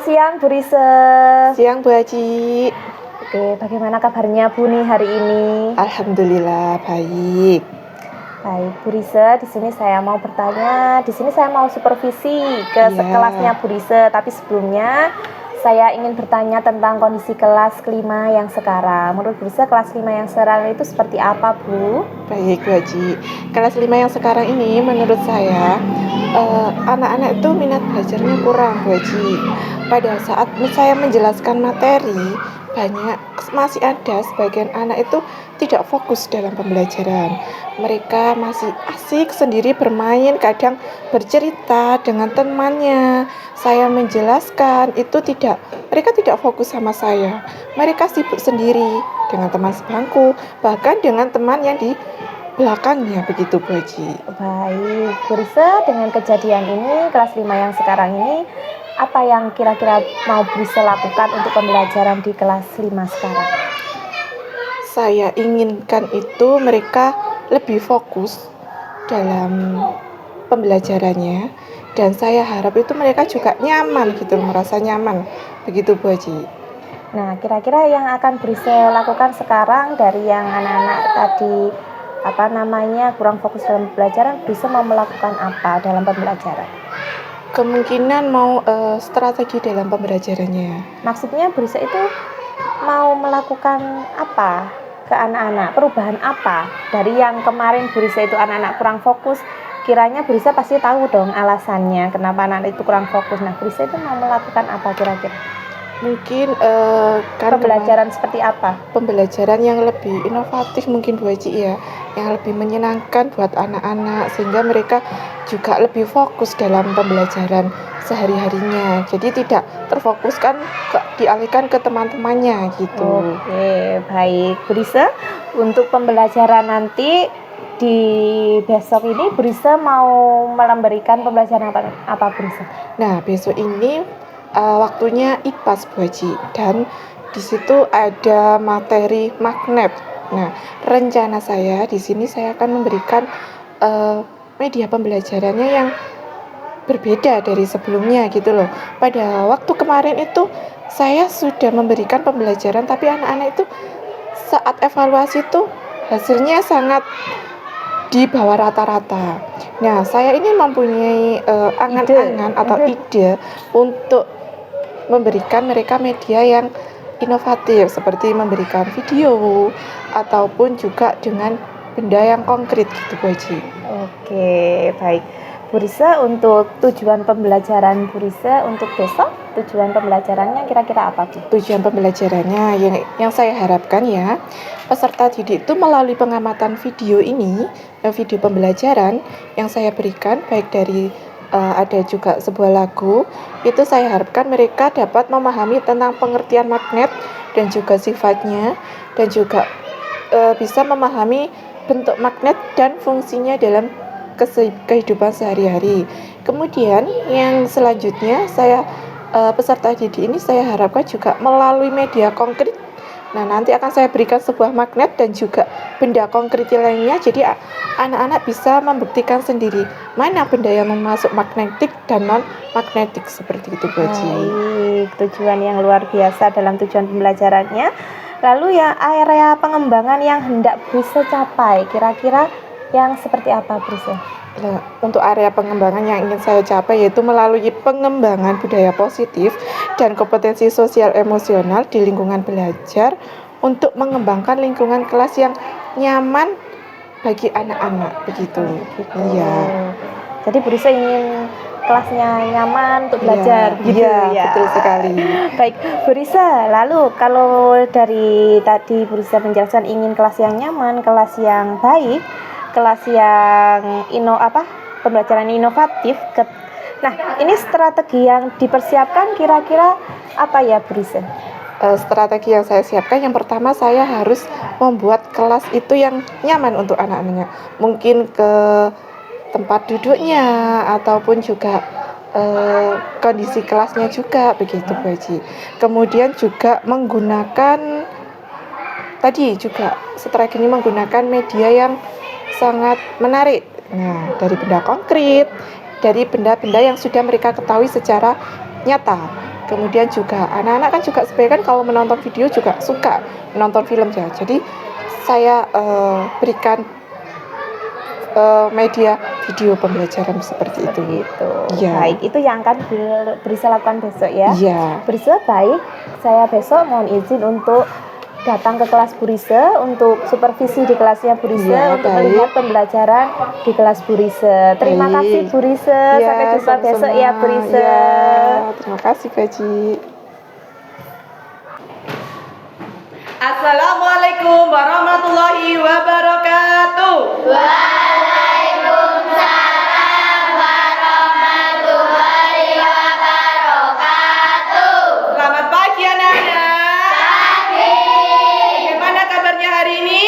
siang Bu Rise. Siang Bu Haji. Oke, bagaimana kabarnya Bu nih hari ini? Alhamdulillah baik. Baik Bu Rise, di sini saya mau bertanya, di sini saya mau supervisi ke kelasnya Bu Rise, tapi sebelumnya saya ingin bertanya tentang kondisi kelas kelima yang sekarang. Menurut Bu Rise, kelas 5 yang sekarang itu seperti apa Bu? Baik Bu Haji, kelas 5 yang sekarang ini menurut saya anak-anak itu minat belajarnya kurang Bu Haji. Pada saat saya menjelaskan materi, masih ada sebagian anak itu tidak fokus dalam pembelajaran. Mereka masih asik sendiri bermain, kadang bercerita dengan temannya. Saya menjelaskan itu mereka tidak fokus sama saya. Mereka sibuk sendiri dengan teman sebangku, bahkan dengan teman yang di belakangnya, begitu Bu Haji. Baik, Bu Rise, dengan kejadian ini, kelas 5 yang sekarang ini, apa yang kira-kira mau Bu Rise lakukan untuk pembelajaran di kelas 5 sekarang? Saya inginkan itu mereka lebih fokus dalam pembelajarannya, dan saya harap itu mereka juga nyaman gitu, merasa nyaman, begitu Bu Haji. Nah, kira-kira yang akan Bu Rise lakukan sekarang dari yang anak-anak tadi kurang fokus dalam pembelajaran, Bu Rise mau melakukan apa dalam pembelajaran? Kemungkinan mau strategi dalam pembelajarannya. Maksudnya Bu Rise itu mau melakukan apa ke anak-anak, perubahan apa dari yang kemarin Bu Rise itu anak-anak kurang fokus? Kiranya Bu Rise pasti tahu dong alasannya kenapa anak itu kurang fokus. Nah, Bu Rise itu mau melakukan apa kira-kira? Mungkin pembelajaran seperti apa? Pembelajaran yang lebih inovatif mungkin Bu Haji ya, yang lebih menyenangkan buat anak-anak, sehingga mereka juga lebih fokus dalam pembelajaran sehari-harinya. Jadi tidak terfokuskan dialihkan ke teman-temannya gitu. Oke, baik Bu Rise. Untuk pembelajaran nanti di besok ini Bu Rise mau memberikan pembelajaran apa Bu Rise? Nah, besok ini waktunya IPAS Bu Haji, dan di situ ada materi magnet. Nah, rencana saya di sini saya akan memberikan media pembelajarannya yang berbeda dari sebelumnya gitu loh. Pada waktu kemarin itu saya sudah memberikan pembelajaran, tapi anak-anak itu saat evaluasi itu hasilnya sangat di bawah rata-rata. Nah, saya ini mempunyai angan-angan atau ide untuk memberikan mereka media yang inovatif, seperti memberikan video ataupun juga dengan benda yang konkret gitu Bu Haji. Oke, baik Bu Rise, untuk tujuan pembelajaran Bu Rise untuk besok, tujuan pembelajarannya kira-kira apa Bu? Tujuan pembelajarannya yang saya harapkan ya, peserta didik itu melalui pengamatan video ini, video pembelajaran yang saya berikan, baik dari ada juga sebuah lagu, itu saya harapkan mereka dapat memahami tentang pengertian magnet dan juga sifatnya, dan juga bisa memahami bentuk magnet dan fungsinya dalam kehidupan sehari-hari. Kemudian yang selanjutnya peserta didik ini saya harapkan juga melalui media konkret. Nah, nanti akan saya berikan sebuah magnet dan juga benda konkret lainnya, jadi anak-anak bisa membuktikan sendiri mana benda yang masuk magnetik dan non magnetik, seperti itu Bu Haji. Baik, tujuan yang luar biasa dalam tujuan pembelajarannya. Lalu ya, area pengembangan yang hendak bisa capai kira-kira yang seperti apa Bu Rise? Nah, untuk area pengembangan yang ingin saya capai yaitu melalui pengembangan budaya positif dan kompetensi sosial emosional di lingkungan belajar untuk mengembangkan lingkungan kelas yang nyaman bagi anak-anak, begitu. Iya. Jadi Bu Rise ingin kelasnya nyaman untuk belajar, ya. Betul sekali. Baik Bu Rise, lalu kalau dari tadi Bu Rise menjelaskan ingin kelas yang nyaman, kelas yang baik, kelas yang pembelajaran inovatif. Nah, ini strategi yang dipersiapkan kira-kira apa ya Bu Rise? Strategi yang saya siapkan, yang pertama saya harus membuat kelas itu yang nyaman untuk anak-anaknya. Mungkin ke tempat duduknya ataupun juga kondisi kelasnya juga, begitu Bu Haji. Kemudian juga menggunakan strategi ini menggunakan media yang sangat menarik. Nah, dari benda konkret, dari benda-benda yang sudah mereka ketahui secara nyata. Kemudian juga anak-anak kan juga sebenarnya kan kalau menonton video juga suka menonton film ya. Jadi saya berikan media video pembelajaran seperti itu. Itu. Ya. Baik, itu yang akan Brisa lakukan besok ya. Iya. Brisa, baik. Saya besok mohon izin untuk datang ke kelas Bu Risa untuk supervisi di kelasnya Bu Risa Ya, untuk baik. melihat pembelajaran di kelas Bu Risa. Terima Baik. kasih Bu Risa. Ya, Sampai jumpa besok ya Bu Risa. Ya, terima kasih Baji. Assalamualaikum warahmatullahi wabarakatuh. Selamat pagi anak-anak. Bagaimana kabarnya hari ini?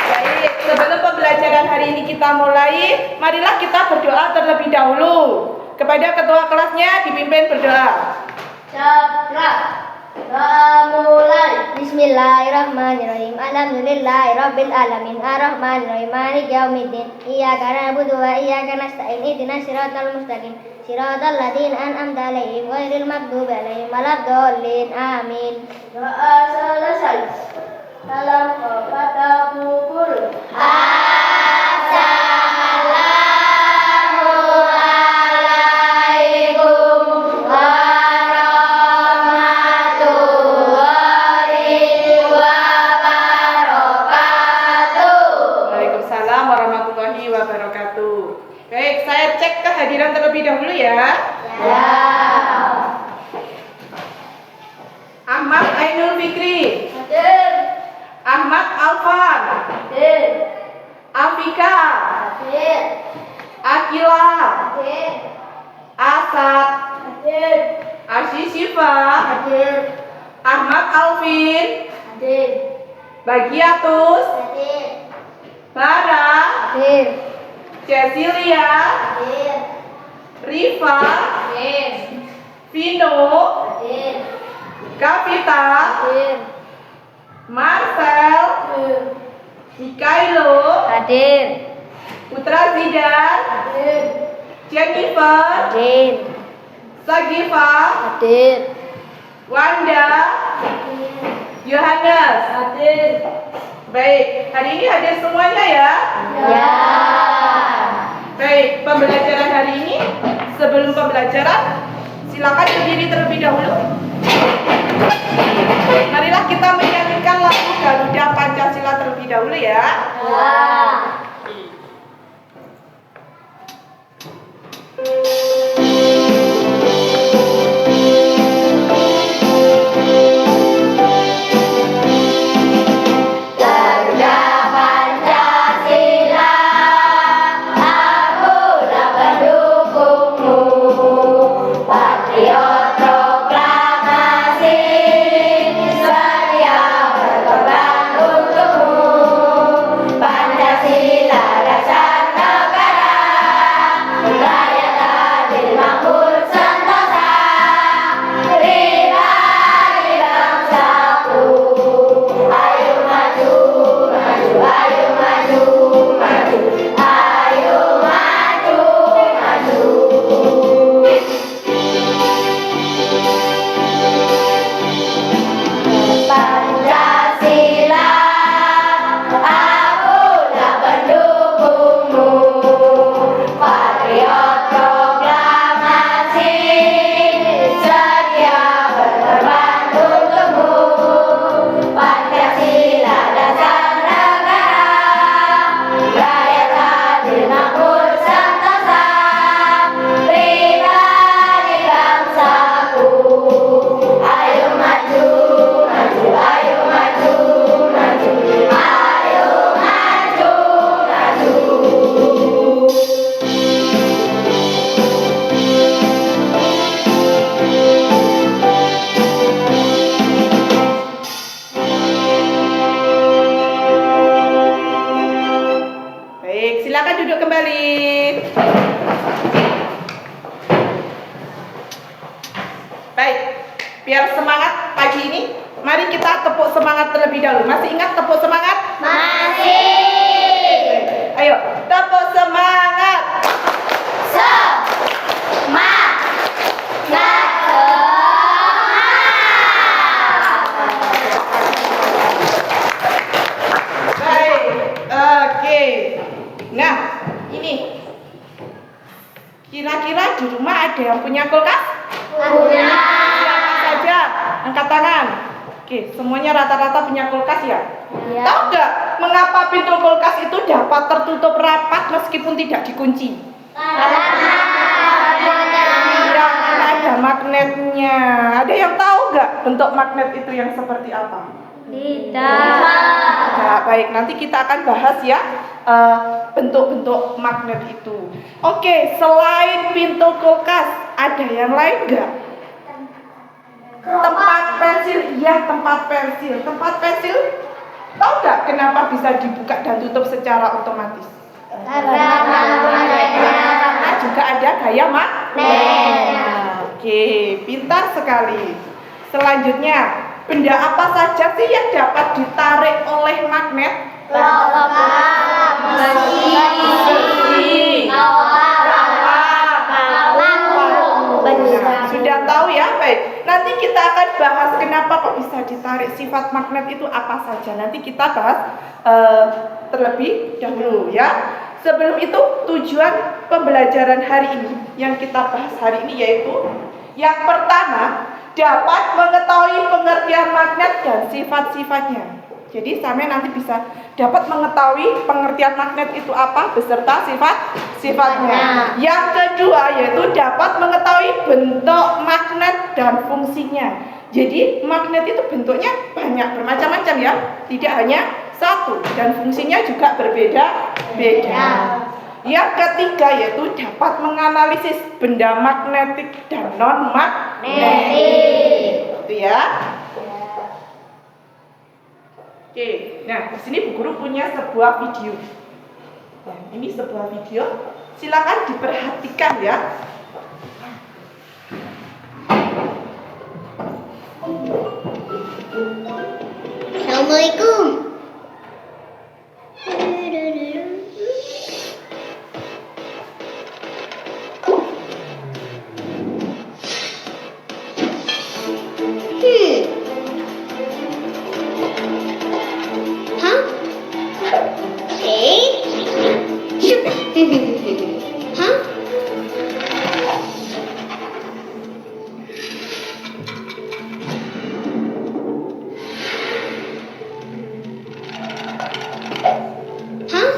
Baik, sebelum pembelajaran hari ini kita mulai, marilah kita berdoa terlebih dahulu. Kepada ketua kelasnya dipimpin berdoa. Mulai. Bismillahirrahmanirrahim. Alhamdulillahirabbil alamin. Arrahmanirrahim. Maliki yaumiddin. Iyyaka na'budu wa iyyaka nasta'in. Ihdinas siratal mustaqim. Siratal ladzina an'amta 'alaihim ghairil maghdubi 'alaihim waladdallin. Amin. Doa selesai. Salam kepada Bu Guru. Waalaikumsalam warahmatullahi wabarakatuh. Baik, saya cek kehadiran terlebih dahulu ya. Ahmad Ainul Fikri, Ahmad Alfan, Afika, Akila, Asad, Asy Syifa, Ahmad Alvin, Bagiatus, Bara, Cecilia, Rifa, Vino, Kavita, Marcel, Mikailo, Putra Zidan, Jennifer, Sagifa, Wanda, Yohanes. Baik, hari ini hadir semuanya ya. Baik, pembelajaran hari ini, sebelum pembelajaran, silakan berdiri terlebih dahulu. Marilah kita menyanyikan lagu Garuda Pancasila terlebih dahulu ya. Silakan duduk kembali. Baik, biar semangat pagi ini, Mari kita tepuk semangat terlebih dahulu. Masih ingat tepuk semangat? Masih. Ayo, tepuk semangat. Baik, oke. Nah, ini kira-kira di rumah ada yang punya kulkas? Punya. Siapa saja? Angkat tangan. Oke, semuanya rata-rata punya kulkas ya? Ya. Tahu nggak mengapa pintu kulkas itu dapat tertutup rapat meskipun tidak dikunci? Ya, ada magnetnya. Ada yang tahu nggak bentuk magnet itu yang seperti apa? Tidak. Nah, baik, nanti kita akan bahas ya bentuk-bentuk magnet itu. Oke, selain pintu kulkas, ada yang lain nggak? Tempat pensil, iya tempat pensil. Tempat pensil, tahu nggak kenapa bisa dibuka dan tutup secara otomatis? Karena juga ada gaya magnet. Oke, pintar sekali. Selanjutnya, benda apa saja sih yang dapat ditarik oleh magnet? Sudah tahu ya, baik. Nanti kita akan bahas kenapa kok bisa ditarik, sifat magnet itu apa saja. Nanti kita bahas terlebih dahulu ya. Sebelum itu, tujuan pembelajaran hari ini yang kita bahas hari ini yaitu yang pertama, dapat mengetahui pengertian magnet dan sifat-sifatnya. Jadi sampai nanti bisa dapat mengetahui pengertian magnet itu apa beserta sifat-sifatnya. Yang kedua yaitu dapat mengetahui bentuk magnet dan fungsinya. Jadi magnet itu bentuknya banyak, bermacam-macam ya, tidak hanya satu, dan fungsinya juga berbeda-beda. Yang ketiga yaitu dapat menganalisis benda magnetik dan non magnetik. Itu ya. Oke, nah di sini Bu Guru punya sebuah video. Nah, ini sebuah video. Silakan diperhatikan ya. Assalamualaikum. Hah? Hah? Hah?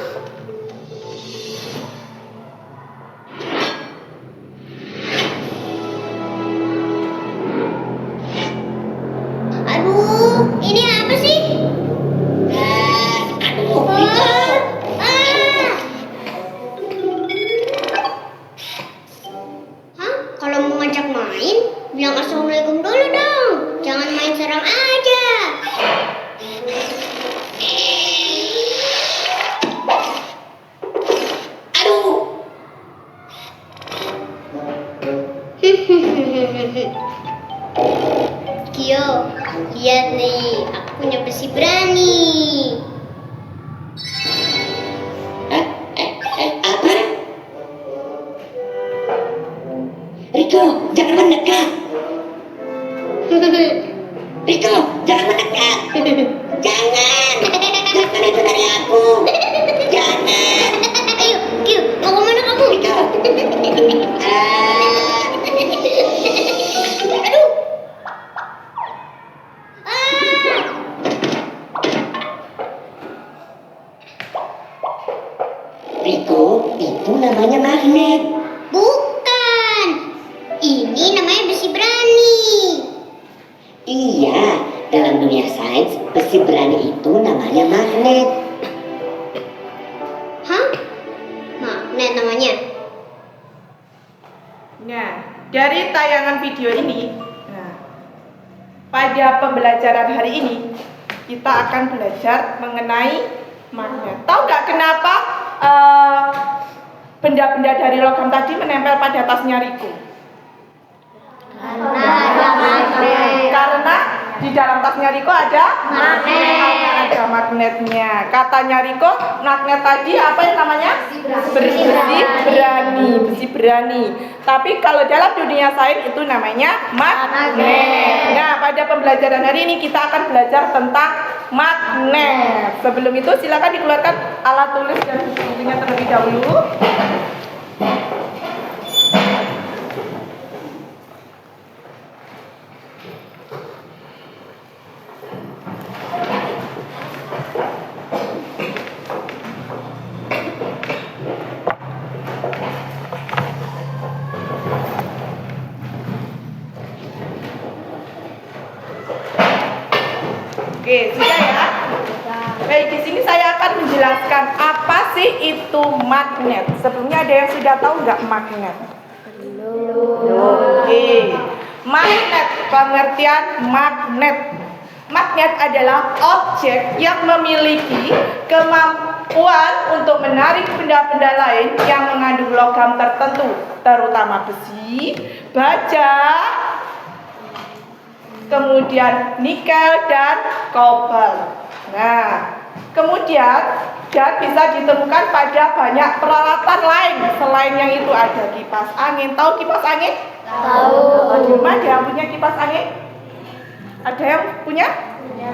Aduh, ini apa sih? Hah? Kalau mau ngajak main, bilang assalamualaikum dulu dong. Jangan main serang aja. Kyo, lihat nih, aku punya besi berani. Apa? Riko, jangan mendekat. Riko, jangan mendekat. Jangan. Jangan itu dari aku. Jangan. Ayo, Kyo, mau kemana kamu? Riko. Aduh. Ah. Riko, itu namanya magnet. Bukan. Ini namanya besi berani. Iya, dalam dunia sains, besi berani itu namanya magnet. Hah? Magnet namanya. Nah, dari tayangan video ini, pada pembelajaran hari ini kita akan belajar mengenai magnet. Tahu nggak kenapa benda-benda dari logam tadi menempel pada tasnya Riko? Karena ada magnet. Karena di Di dalam tasnya Riko ada magnet. Ada magnetnya. Katanya Riko, magnet tadi apa yang namanya? Besi berani. Tapi kalau dalam dunia sains itu namanya magnet. Nah, pada pembelajaran hari ini kita akan belajar tentang magnet. Sebelum itu silakan dikeluarkan alat tulis dan buku-bukunya terlebih dahulu. Oke, sudah ya? Baik, di sini saya akan menjelaskan apa sih itu magnet. Sebelumnya ada yang sudah tahu nggak magnet? Oke. Magnet, pengertian magnet. Magnet adalah objek yang memiliki kemampuan untuk menarik benda-benda lain yang mengandung logam tertentu, terutama besi, baja, kemudian nikel dan kobalt. Nah, kemudian dan bisa ditemukan pada banyak peralatan lain selain yang itu. Ada kipas angin. Tahu kipas angin? Tahu. Di rumah ada yang punya kipas angin? Ada yang punya? Punya.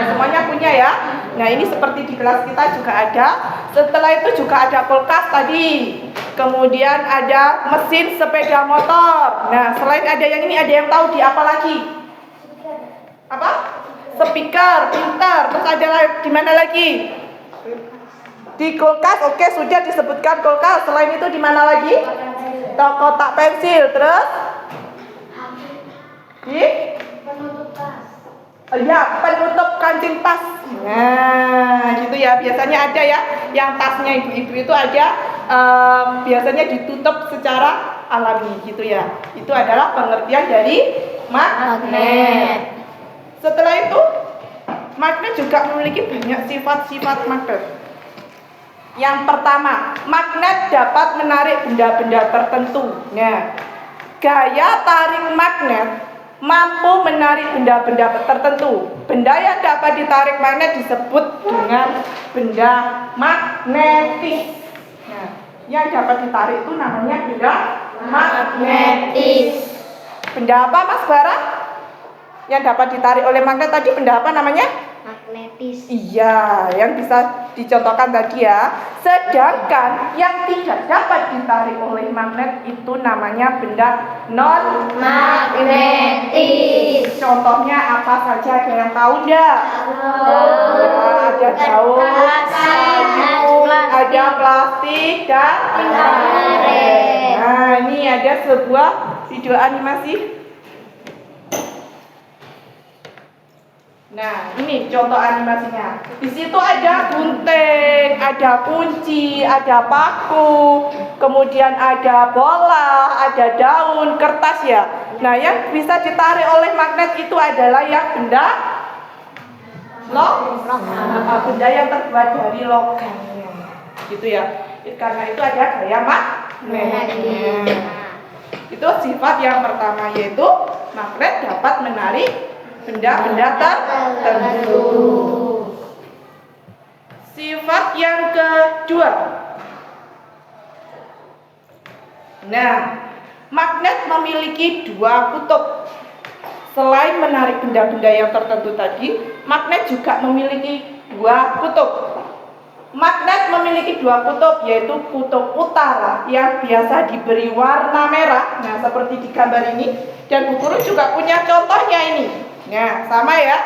Semuanya punya ya. Nah, ini seperti di kelas kita juga ada. Setelah itu juga ada kulkas tadi. Kemudian ada mesin sepeda motor. Nah, selain ada yang ini, ada yang tahu di apa lagi? Apa? Speaker, printer. Terus ada di mana lagi? Di kulkas. Oke, sudah disebutkan kulkas. Selain itu di mana lagi? Kotak pensil. Terus di ya, penutup kancing tas. Nah, gitu ya. Biasanya ada ya, yang tasnya ibu-ibu itu ada biasanya ditutup secara alami gitu ya. Itu adalah pengertian dari magnet. Setelah itu, magnet juga memiliki banyak sifat-sifat magnet. Yang pertama, magnet dapat menarik benda-benda tertentu. Nah, gaya tarik magnet mampu menarik benda-benda tertentu. Benda yang dapat ditarik magnet disebut dengan benda magnetis. Nah, yang dapat ditarik itu namanya benda magnetis. Benda apa, Mas Bara? Yang dapat ditarik oleh magnet tadi benda apa namanya? Magnetis. Iya, yang bisa dicontohkan tadi ya. Sedangkan yang tidak dapat ditarik oleh magnet itu namanya benda non magnetis. Contohnya apa saja? Ada yang tahu enggak? Ada daun, kayu, ada plastik dan karet. Nah, ini ada sebuah video animasi. Nah, ini contoh animasinya. Di situ ada gunting, ada kunci, ada paku, kemudian ada bola, ada daun, kertas ya. Nah, yang bisa ditarik oleh magnet itu adalah yang benda benda yang terbuat dari logamnya. Gitu ya. Karena itu ada gaya magnetnya. Itu sifat yang pertama, yaitu magnet dapat menarik benda-benda tertentu. Sifat yang kedua. Nah, magnet memiliki dua kutub. Selain menarik benda-benda yang tertentu tadi, magnet juga memiliki dua kutub. Magnet memiliki dua kutub, yaitu kutub utara yang biasa diberi warna merah. Nah, seperti di gambar ini. Dan Bu Guru juga punya contohnya ini. Nah, sama ya.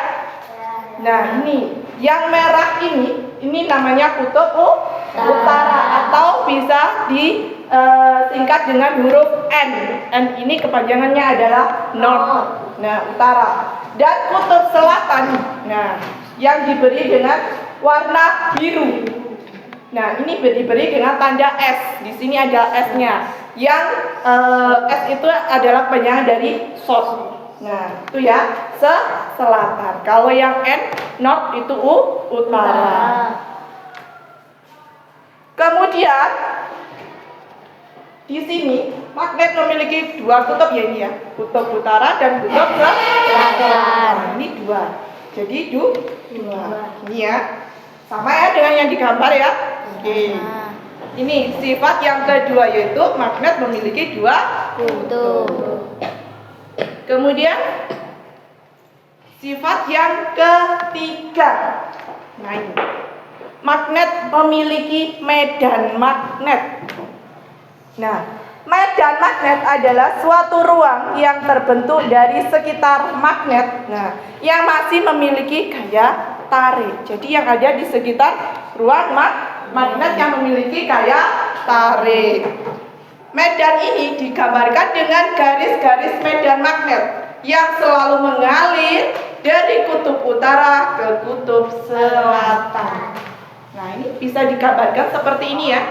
Nah, ini yang merah ini namanya kutub utara atau bisa disingkat dengan huruf N. N ini kepanjangannya adalah north. Nah, utara. Dan kutub selatan, nah, yang diberi dengan warna biru. Nah, ini diberi dengan tanda S. Di sini ada S-nya. Yang S itu adalah kepanjangan dari south. Nah, itu ya, selatan. Kalau yang N, north itu utara. Kemudian di sini magnet memiliki dua kutub ya ini ya, kutub utara dan kutub selatan. Ini dua. Jadi dua. Ini ya. Sama ya dengan yang digambar ya. Oke. Ini sifat yang kedua yaitu magnet memiliki dua kutub. Kemudian sifat yang ketiga. Nah ini. Magnet memiliki medan magnet. Nah, medan magnet adalah suatu ruang yang terbentuk dari sekitar magnet. Nah, yang masih memiliki gaya tarik. Jadi yang ada di sekitar ruang magnet yang memiliki gaya tarik. Medan ini digambarkan dengan garis-garis medan magnet yang selalu mengalir dari kutub utara ke kutub selatan. Nah, ini bisa digambarkan seperti ini ya.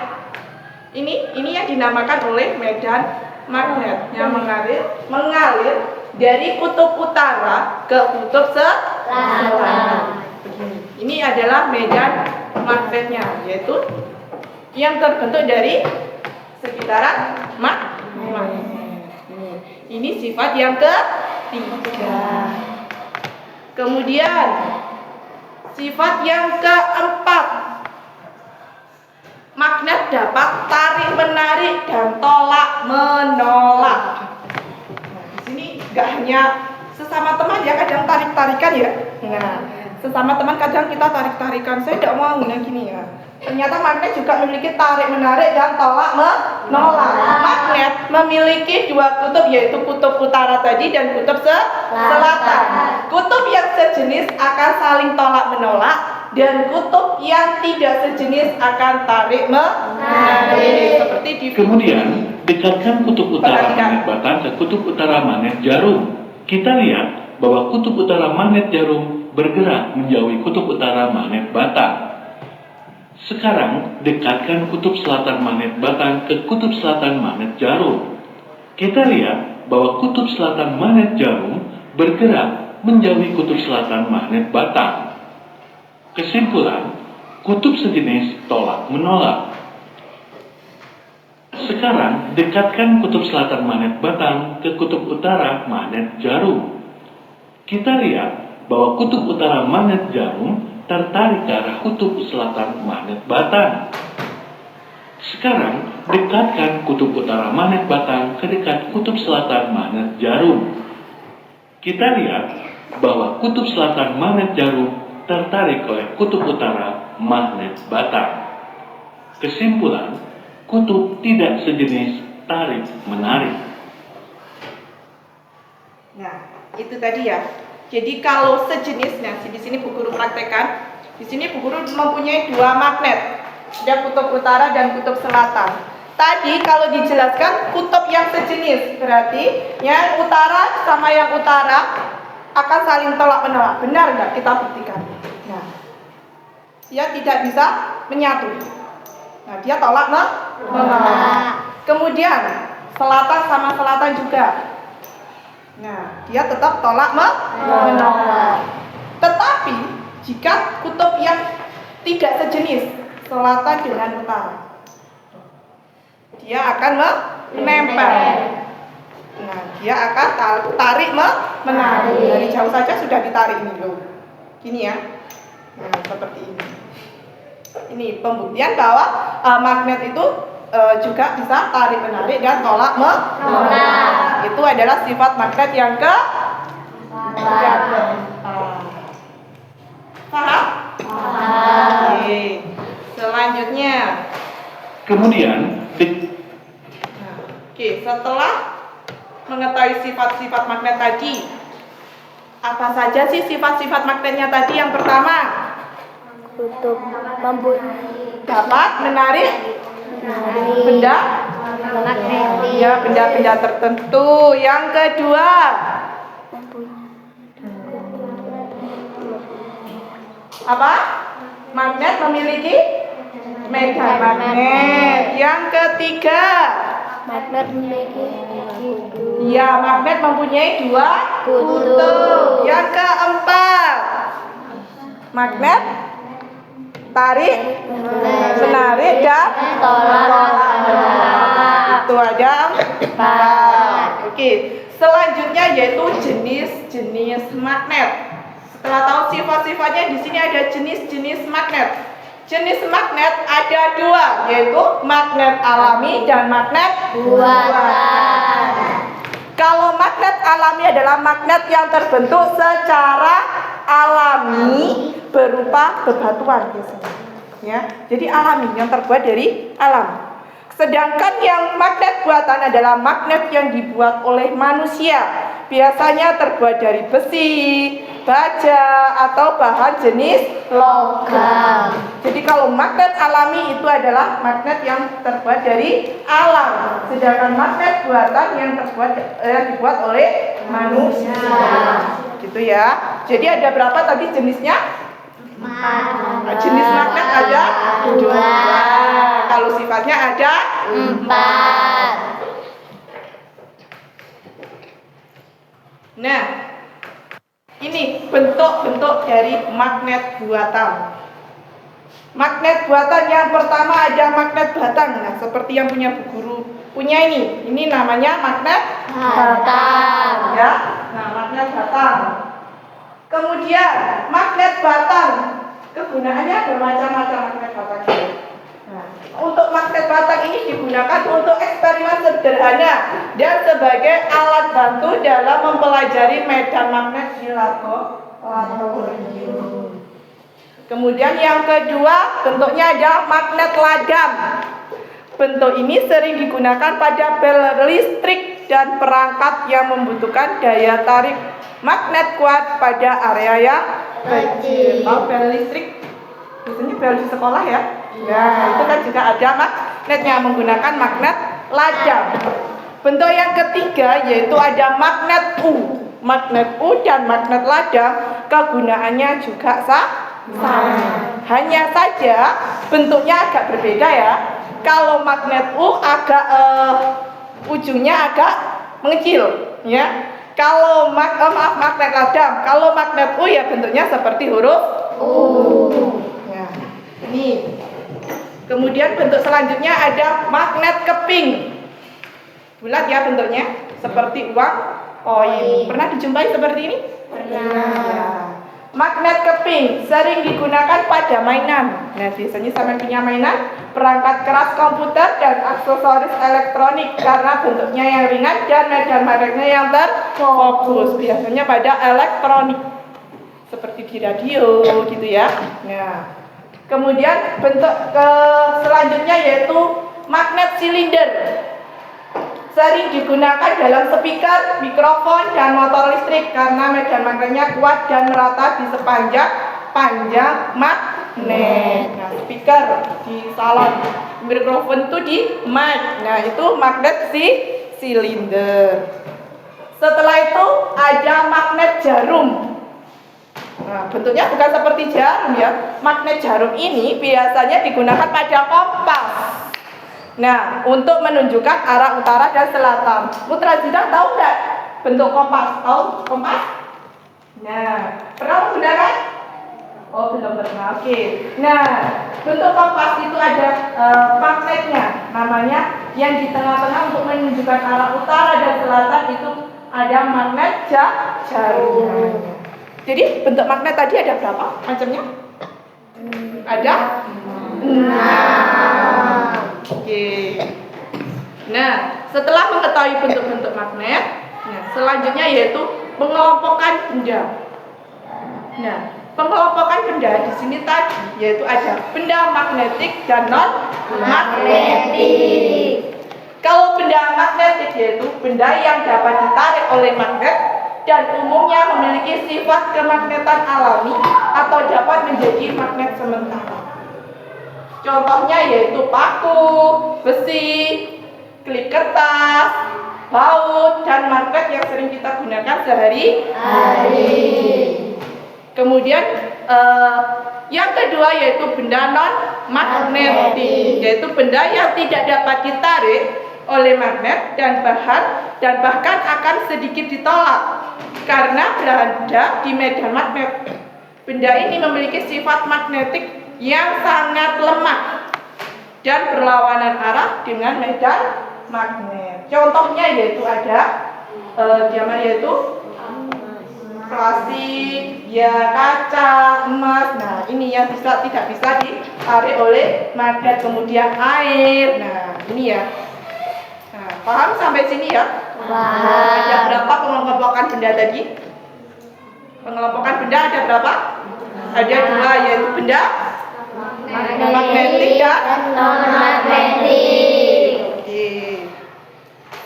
Ini yang dinamakan oleh medan magnet yang mengalir dari kutub utara ke kutub selatan. Begini. Ini adalah medan magnetnya, yaitu yang terbentuk dari sekitaran magnet. Ini sifat yang ketiga. Kemudian sifat yang keempat, magnet dapat tarik menarik dan tolak menolak. Nah, di sini nggak hanya sesama teman ya, kadang tarik tarikan ya. Nah, sesama teman kadang kita tarik tarikan. Saya tidak mau yang gini ya. Ternyata magnet juga memiliki tarik menarik dan tolak menolak. Magnet memiliki dua kutub yaitu kutub utara tadi dan kutub selatan. Kutub yang sejenis akan saling tolak menolak. Dan kutub yang tidak sejenis akan tarik menarik. Seperti di Kemudian, dekatkan kutub utara magnet batang ke kutub utara magnet jarum. Kita lihat bahwa kutub utara magnet jarum bergerak menjauhi kutub utara magnet batang. Sekarang, dekatkan kutub selatan magnet batang ke kutub selatan magnet jarum. Kita lihat bahwa kutub selatan magnet jarum bergerak menjauhi kutub selatan magnet batang. Kesimpulan, kutub sejenis tolak menolak. Sekarang, dekatkan kutub selatan magnet batang ke kutub utara magnet jarum. Kita lihat bahwa kutub utara magnet jarum tertarik ke arah kutub selatan magnet batang. Sekarang, dekatkan kutub utara magnet batang ke dekat kutub selatan magnet jarum. Kita lihat bahwa kutub selatan magnet jarum tertarik oleh kutub utara magnet batang. Kesimpulan, kutub tidak sejenis tarik-menarik. Nah, itu tadi ya. Jadi kalau sejenisnya, di sini Bu Guru praktekkan. Di sini Bu Guru mempunyai dua magnet. Ada kutub utara dan kutub selatan. Tadi kalau dijelaskan kutub yang sejenis, berarti yang utara sama yang utara akan saling tolak menolak. Benar nggak? Kita buktikan. Nah, dia tidak bisa menyatu. Nah, dia tolak menolak. Kemudian selatan sama selatan juga. Nah, dia tetap tolak menolak. Tetapi jika kutub yang tidak sejenis, selatan dengan utara, dia akan menempel. Nah, dia akan tarik menarik. Dari jauh saja sudah ditarik ini loh. Gini ya. Nah, seperti ini. Ini pembuktian bahwa magnet itu juga bisa tarik menarik dan tolak menolak. Itu adalah sifat magnet yang keempat. Paham? Oke. Selanjutnya. Kemudian, Oke, setelah mengetahui sifat-sifat magnet tadi, apa saja sih sifat-sifat magnetnya tadi? Yang pertama, Kutub dapat menarik benda magnetik. ya, benda-benda tertentu. Yang kedua, apa? Magnet memiliki medan magnet. Yang ketiga, Magnet memiliki ya, magnet mempunyai dua kutub. Yang keempat, magnet tarik, menarik dan tolak menolak. Itu ada empat. Oke, selanjutnya yaitu jenis-jenis magnet. Setelah tahu sifat-sifatnya, di sini ada jenis-jenis magnet. Jenis magnet ada dua, yaitu magnet alami dan magnet buatan. Kalau magnet alami adalah magnet yang terbentuk secara alami berupa bebatuan biasanya. Ya, jadi alami yang terbuat dari alam. Sedangkan yang magnet buatan adalah magnet yang dibuat oleh manusia. Biasanya terbuat dari besi, baja, atau bahan jenis logam. Jadi kalau magnet alami itu adalah magnet yang terbuat dari alam. Sedangkan magnet buatan yang dibuat oleh manusia. Gitu ya. Jadi ada berapa tadi jenisnya? Jenis magnet ada 2. Kalau sifatnya ada 4. Nah, ini bentuk-bentuk dari magnet buatan. Magnet buatan yang pertama ada magnet batang. Nah, seperti yang punya Bu Guru punya ini. Ini namanya magnet batang, ya. Nah, magnet batang. Kemudian magnet batang, kegunaannya bermacam-macam magnet batang ini. Nah, untuk magnet batang ini digunakan untuk eksperimen sederhana dan sebagai alat bantu dalam mempelajari medan magnet di laboratorium. Kemudian yang kedua bentuknya ada magnet lagam. Bentuk ini sering digunakan pada bel listrik dan perangkat yang membutuhkan daya tarik magnet kuat pada area yang kecil. Oh, bel listrik, biasanya bel di sekolah ya. Nah, itu kan juga ada magnetnya menggunakan magnet lagam. Bentuk yang ketiga yaitu ada magnet U. Magnet U dan magnet lagam kegunaannya juga sama. Hanya saja bentuknya agak berbeda ya. Kalau magnet U agak ujungnya agak mengecil, ya. Kalau magnet lagam, kalau magnet U ya bentuknya seperti huruf U. Ya, ini. Kemudian bentuk selanjutnya ada magnet keping. Bulat ya bentuknya, seperti uang koin. Pernah dijumpai seperti ini? Pernah. Ya. Magnet keping sering digunakan pada mainan. Nah, biasanya sama punya mainan, perangkat keras komputer dan aksesoris elektronik karena bentuknya yang ringan dan medan magnetnya yang terfokus. Biasanya pada elektronik, seperti di radio gitu ya. Nah, kemudian bentuk selanjutnya yaitu magnet silinder. Sering digunakan dalam speaker, mikrofon, dan motor listrik karena medan magnetnya kuat dan merata di sepanjang panjang magnet. Nah, speaker di salon, mikrofon itu di mic. Nah, itu magnet silinder. Setelah itu ada magnet jarum. Nah, bentuknya bukan seperti jarum ya. Magnet jarum ini biasanya digunakan pada kompas. Nah, untuk menunjukkan arah utara dan selatan. Putra Zida tahu nggak bentuk kompas? Tahu kompas? Nah, pernah menggunakan? Oh, belum pernah. Oke. Nah, bentuk kompas itu ada magnetnya. Namanya yang di tengah-tengah untuk menunjukkan arah utara dan selatan itu ada magnet jarum. Jadi bentuk magnet tadi ada berapa macamnya? Ada 6. Oke. Nah, setelah mengetahui bentuk-bentuk magnet, nah, selanjutnya yaitu pengelompokan benda. Nah, pengelompokan benda di sini tadi yaitu ada benda magnetik dan non magnetik. Kalau benda magnetik yaitu benda yang dapat ditarik oleh magnet dan umumnya memiliki sifat kemagnetan alami atau dapat menjadi magnet sementara. Contohnya yaitu paku, besi, klip kertas, baut, dan magnet yang sering kita gunakan sehari-hari. Kemudian yang kedua yaitu benda non-magnetik, yaitu benda yang tidak dapat ditarik oleh magnet dan bahkan akan sedikit ditolak karena berada di medan magnet. Benda ini memiliki sifat magnetik yang sangat lemah dan berlawanan arah dengan medan magnet. Contohnya yaitu ada yaitu plastik, ya kaca, emas. Nah, ini yang tidak bisa ditarik oleh magnet, kemudian air. Nah, ini ya. Nah, paham sampai sini ya? Ada berapa pengelompokan benda tadi? Pengelompokan benda ada berapa? Ada 2, yaitu benda magnetik dan non-magnetik. Oke.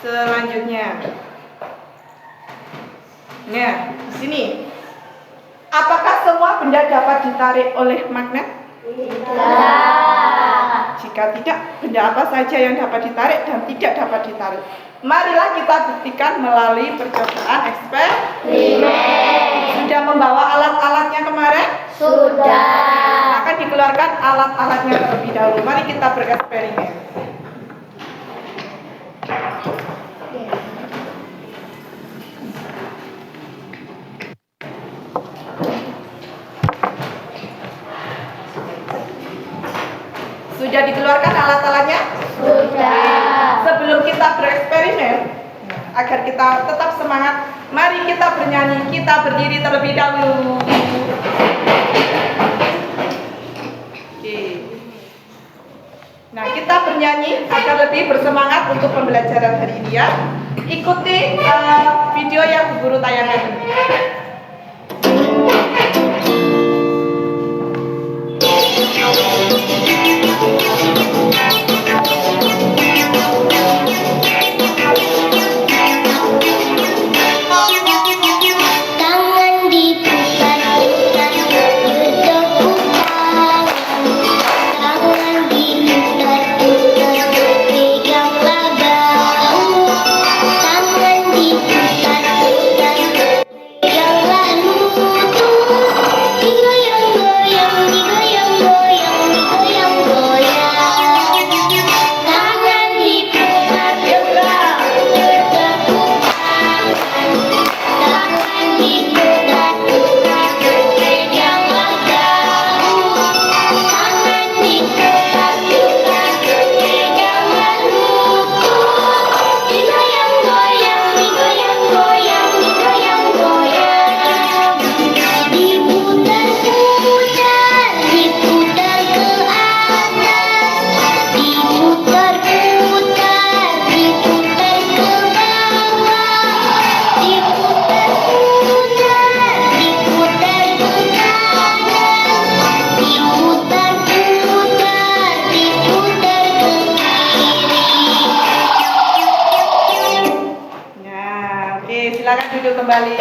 Selanjutnya. Nah, di sini. Apakah semua benda dapat ditarik oleh magnet? Tidak. Jika tidak, benda apa saja yang dapat ditarik dan tidak dapat ditarik? Marilah kita buktikan melalui percobaan eksperimen. Sudah membawa alat-alatnya kemarin? Sudah. Akan dikeluarkan alat-alatnya terlebih dahulu. Mari kita bereksperimen. Sudah dikeluarkan alat-alatnya? Sudah. Sebelum kita bereksperimen, agar kita tetap semangat, mari kita bernyanyi, kita berdiri terlebih dahulu. Oke. Nah, kita bernyanyi agar lebih bersemangat untuk pembelajaran hari ini ya. Ikuti video yang Bu Guru tayangkan ini. Tangan diputar-putar, berdebu-debu. Tangan diputar-putar, peganglah bahu. Tangan diputar-putar, peganglah lutut. Digoyang-goyang, digoyang-goyang, digoyang-goyang. Tangan diputar-putar, berdebu-debu. Tangan diputar-putar, peganglah bahu. Tangan diputar-putar, peganglah lutut. Digoyang-goyang, digoyang-goyang, digoyang-goyang. Diputar-putar, diputar ke atas. Diputar-putar, diputar ke bawah. Diputar-putar, diputar ke kanan. Diputar-putar, diputar ke kiri. Nah, oke, silakan duduk kembali.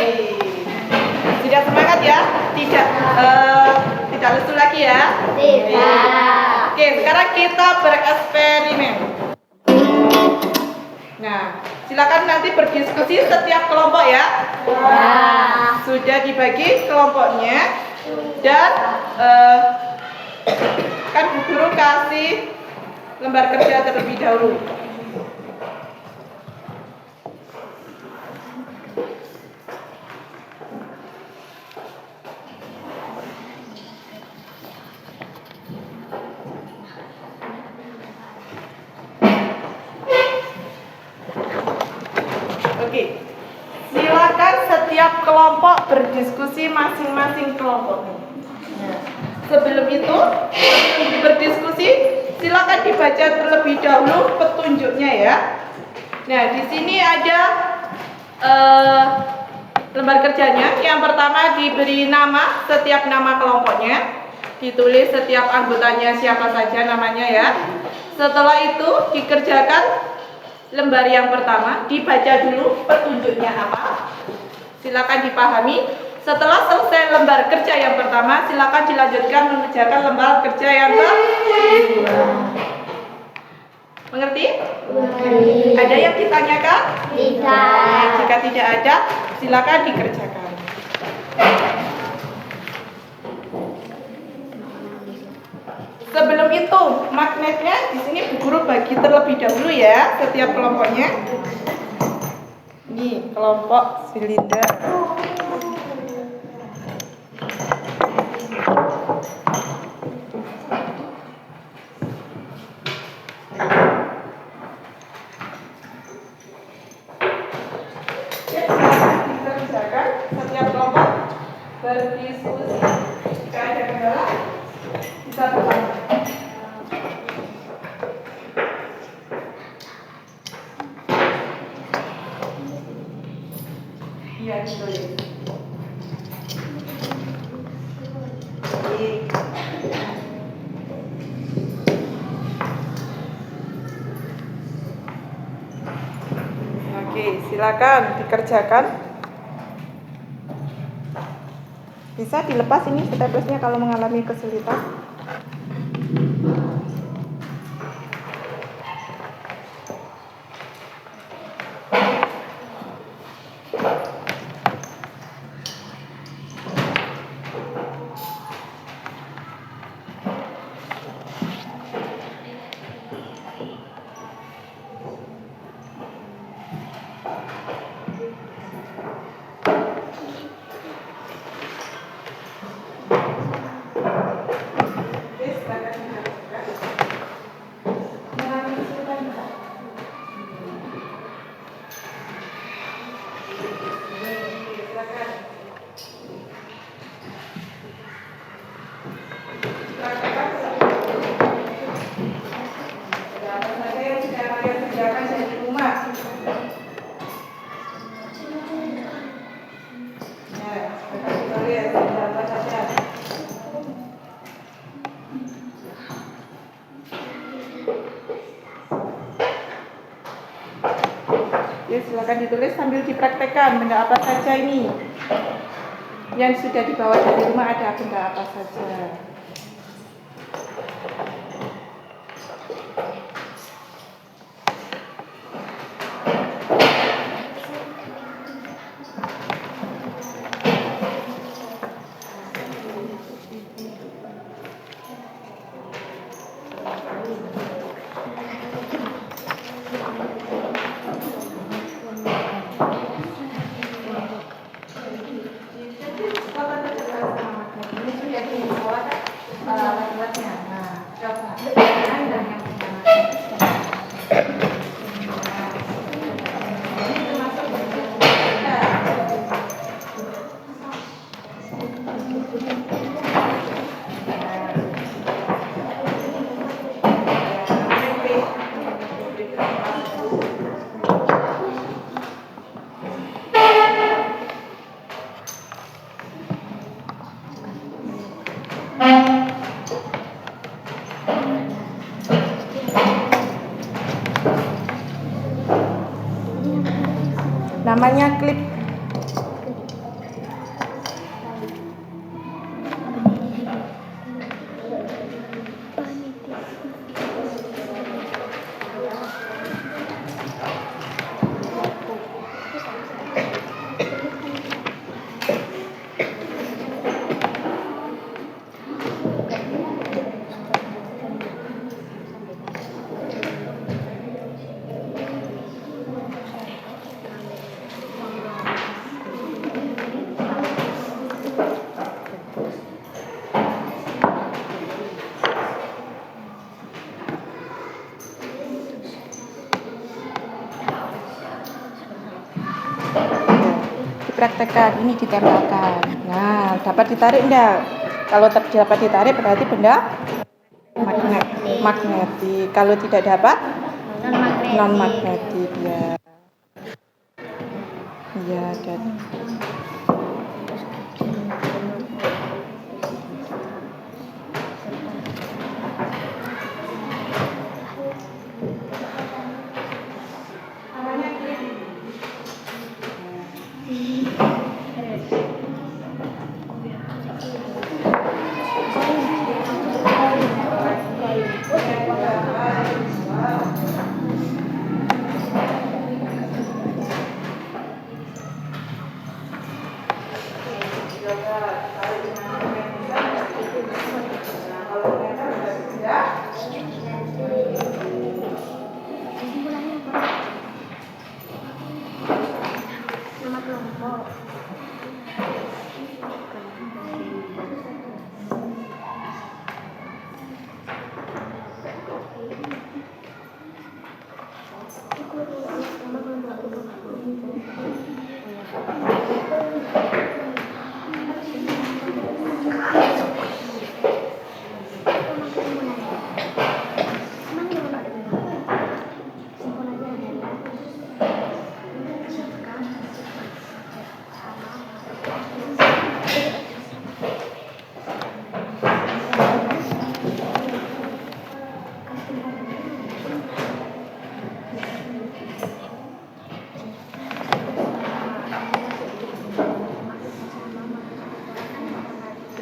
Sudah semangat ya? Tidak lesu lagi ya? Tidak. Oke, sekarang kita bereksperimen. Nah, silakan nanti berdiskusi setiap kelompok ya. Sudah dibagi kelompoknya dan kan Bu Guru kasih lembar kerja terlebih dahulu. Oke, silakan setiap kelompok berdiskusi masing-masing kelompoknya. Nah, sebelum itu berdiskusi, silakan dibaca terlebih dahulu petunjuknya ya. Nah, di sini ada lembar kerjanya. Yang pertama diberi nama setiap nama kelompoknya, ditulis setiap anggotanya siapa saja namanya ya. Setelah itu dikerjakan lembar yang pertama, dibaca dulu petunjuknya apa. Silakan dipahami. Setelah selesai lembar kerja yang pertama, silakan dilanjutkan mengerjakan lembar kerja yang kedua. Mengerti? Ada yang ditanyakan? Tidak. Jika tidak ada, silakan dikerjakan. Sebelum itu, magnetnya di sini Bu Guru bagi terlebih dahulu ya, setiap kelompoknya. Ini kelompok silinder. Oke, silakan dikerjakan setiap kelompok. berdiskusi. Jika ada kendala, bisa bertanya. Iya, ditulis. Oke, silakan dikerjakan. Bisa dilepas ini staplesnya kalau mengalami kesulitan. Ya, silakan ditulis sambil dipraktekkan benda apa saja ini yang sudah dibawa dari rumah, ada benda apa saja. Namanya klip. Dipraktekkan, ini ditempelkan. Nah, dapat ditarik enggak? Kalau dapat ditarik berarti benda magnetik. Kalau tidak dapat non magnetik ya. Iya, dan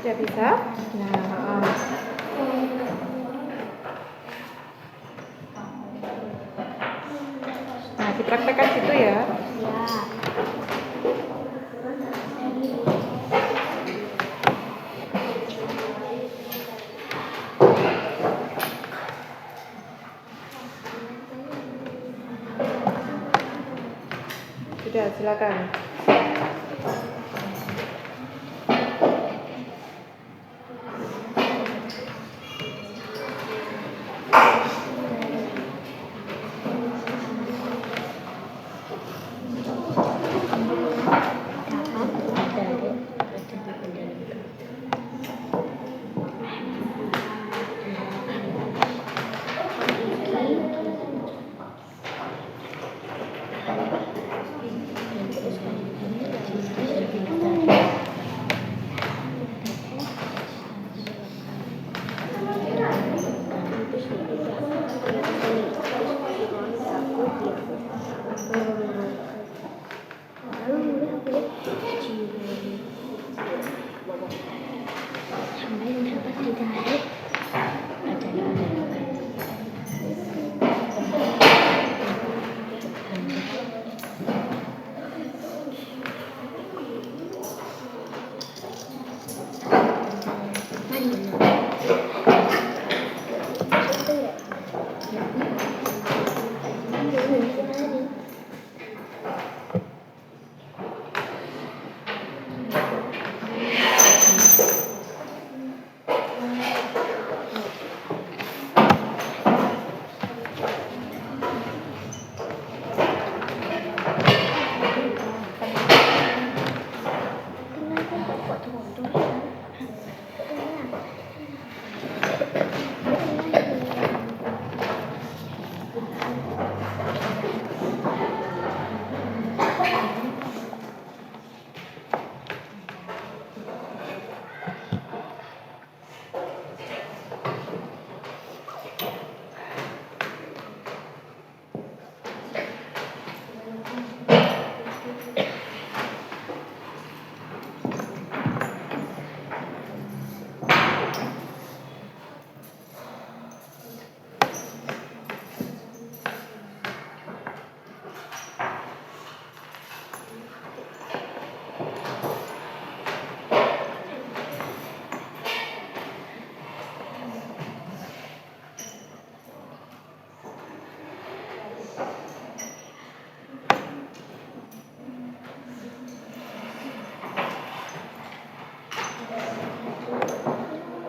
Sudah bisa? Nah, dipraktekkan gitu ya. Sudah, silakan.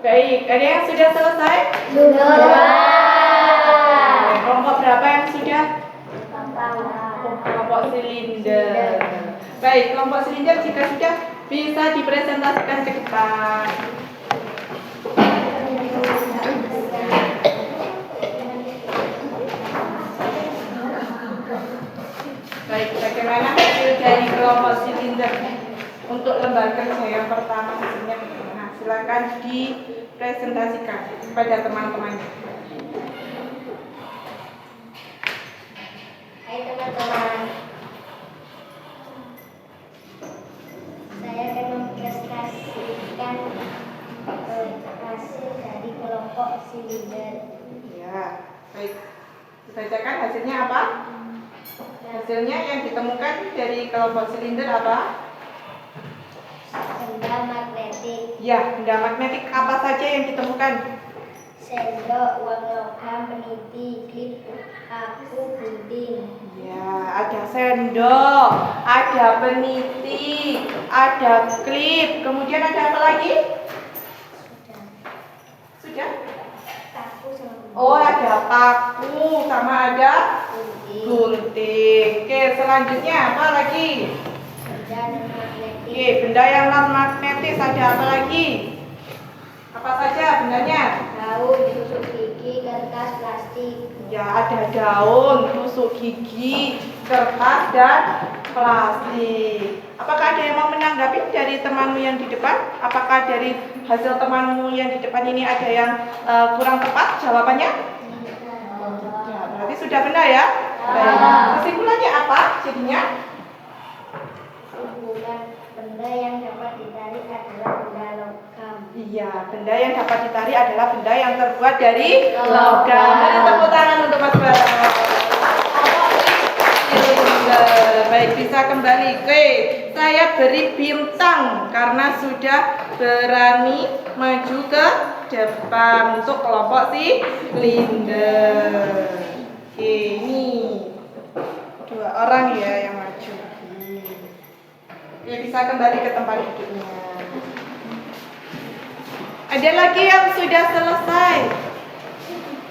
Baik, ada yang sudah selesai? Kelompok berapa yang sudah? Kelompok silinder. Baik, kelompok silinder jika sudah bisa dipresentasikan ke depan. Baik, bagaimana hasil dari kelompok silinder untuk lembar kerja yang pertama hasilnya bagaimana? Silakan dipresentasikan kepada teman-temannya. Hai teman-teman, saya akan mempresentasikan hasil dari kelompok silinder. Ya, baik. Dibacakan hasilnya apa? Hasilnya yang ditemukan dari kelompok silinder apa? Benda magnetik, Ya, benda magnetik apa saja yang ditemukan? sendok, uang logam, peniti, klip, paku, gunting. Ya, ada sendok, ada peniti, ada klip, kemudian ada apa lagi? Sudah? Paku sama Oh, ada paku sama ada gunting. gunting. Oke, selanjutnya apa lagi? Benda non magnetik, Oke, benda yang non magnetis ada apa lagi? Apa saja bendanya? daun, tusuk gigi, kertas, plastik. Ya, ada daun, tusuk gigi, kertas, dan plastik. Apakah ada yang mau menanggapi dari temanmu yang di depan? Apakah dari hasil temanmu yang di depan ini ada yang kurang tepat jawabannya? Ya, berarti sudah benar ya? Baik. Kesimpulannya apa jadinya? Kesimpulan, benda yang dapat ditarik adalah benda logam. Iya, benda yang dapat ditarik adalah benda yang terbuat dari logam. Beri tepuk tangan untuk Mas Bara. Baik, bisa kembali. Oke, saya beri bintang karena sudah berani maju ke depan untuk kelompok si Linda. Oke, ini 2 orang ya yang maju. Oke, bisa kembali ke tempat duduknya. Ada lagi yang sudah selesai?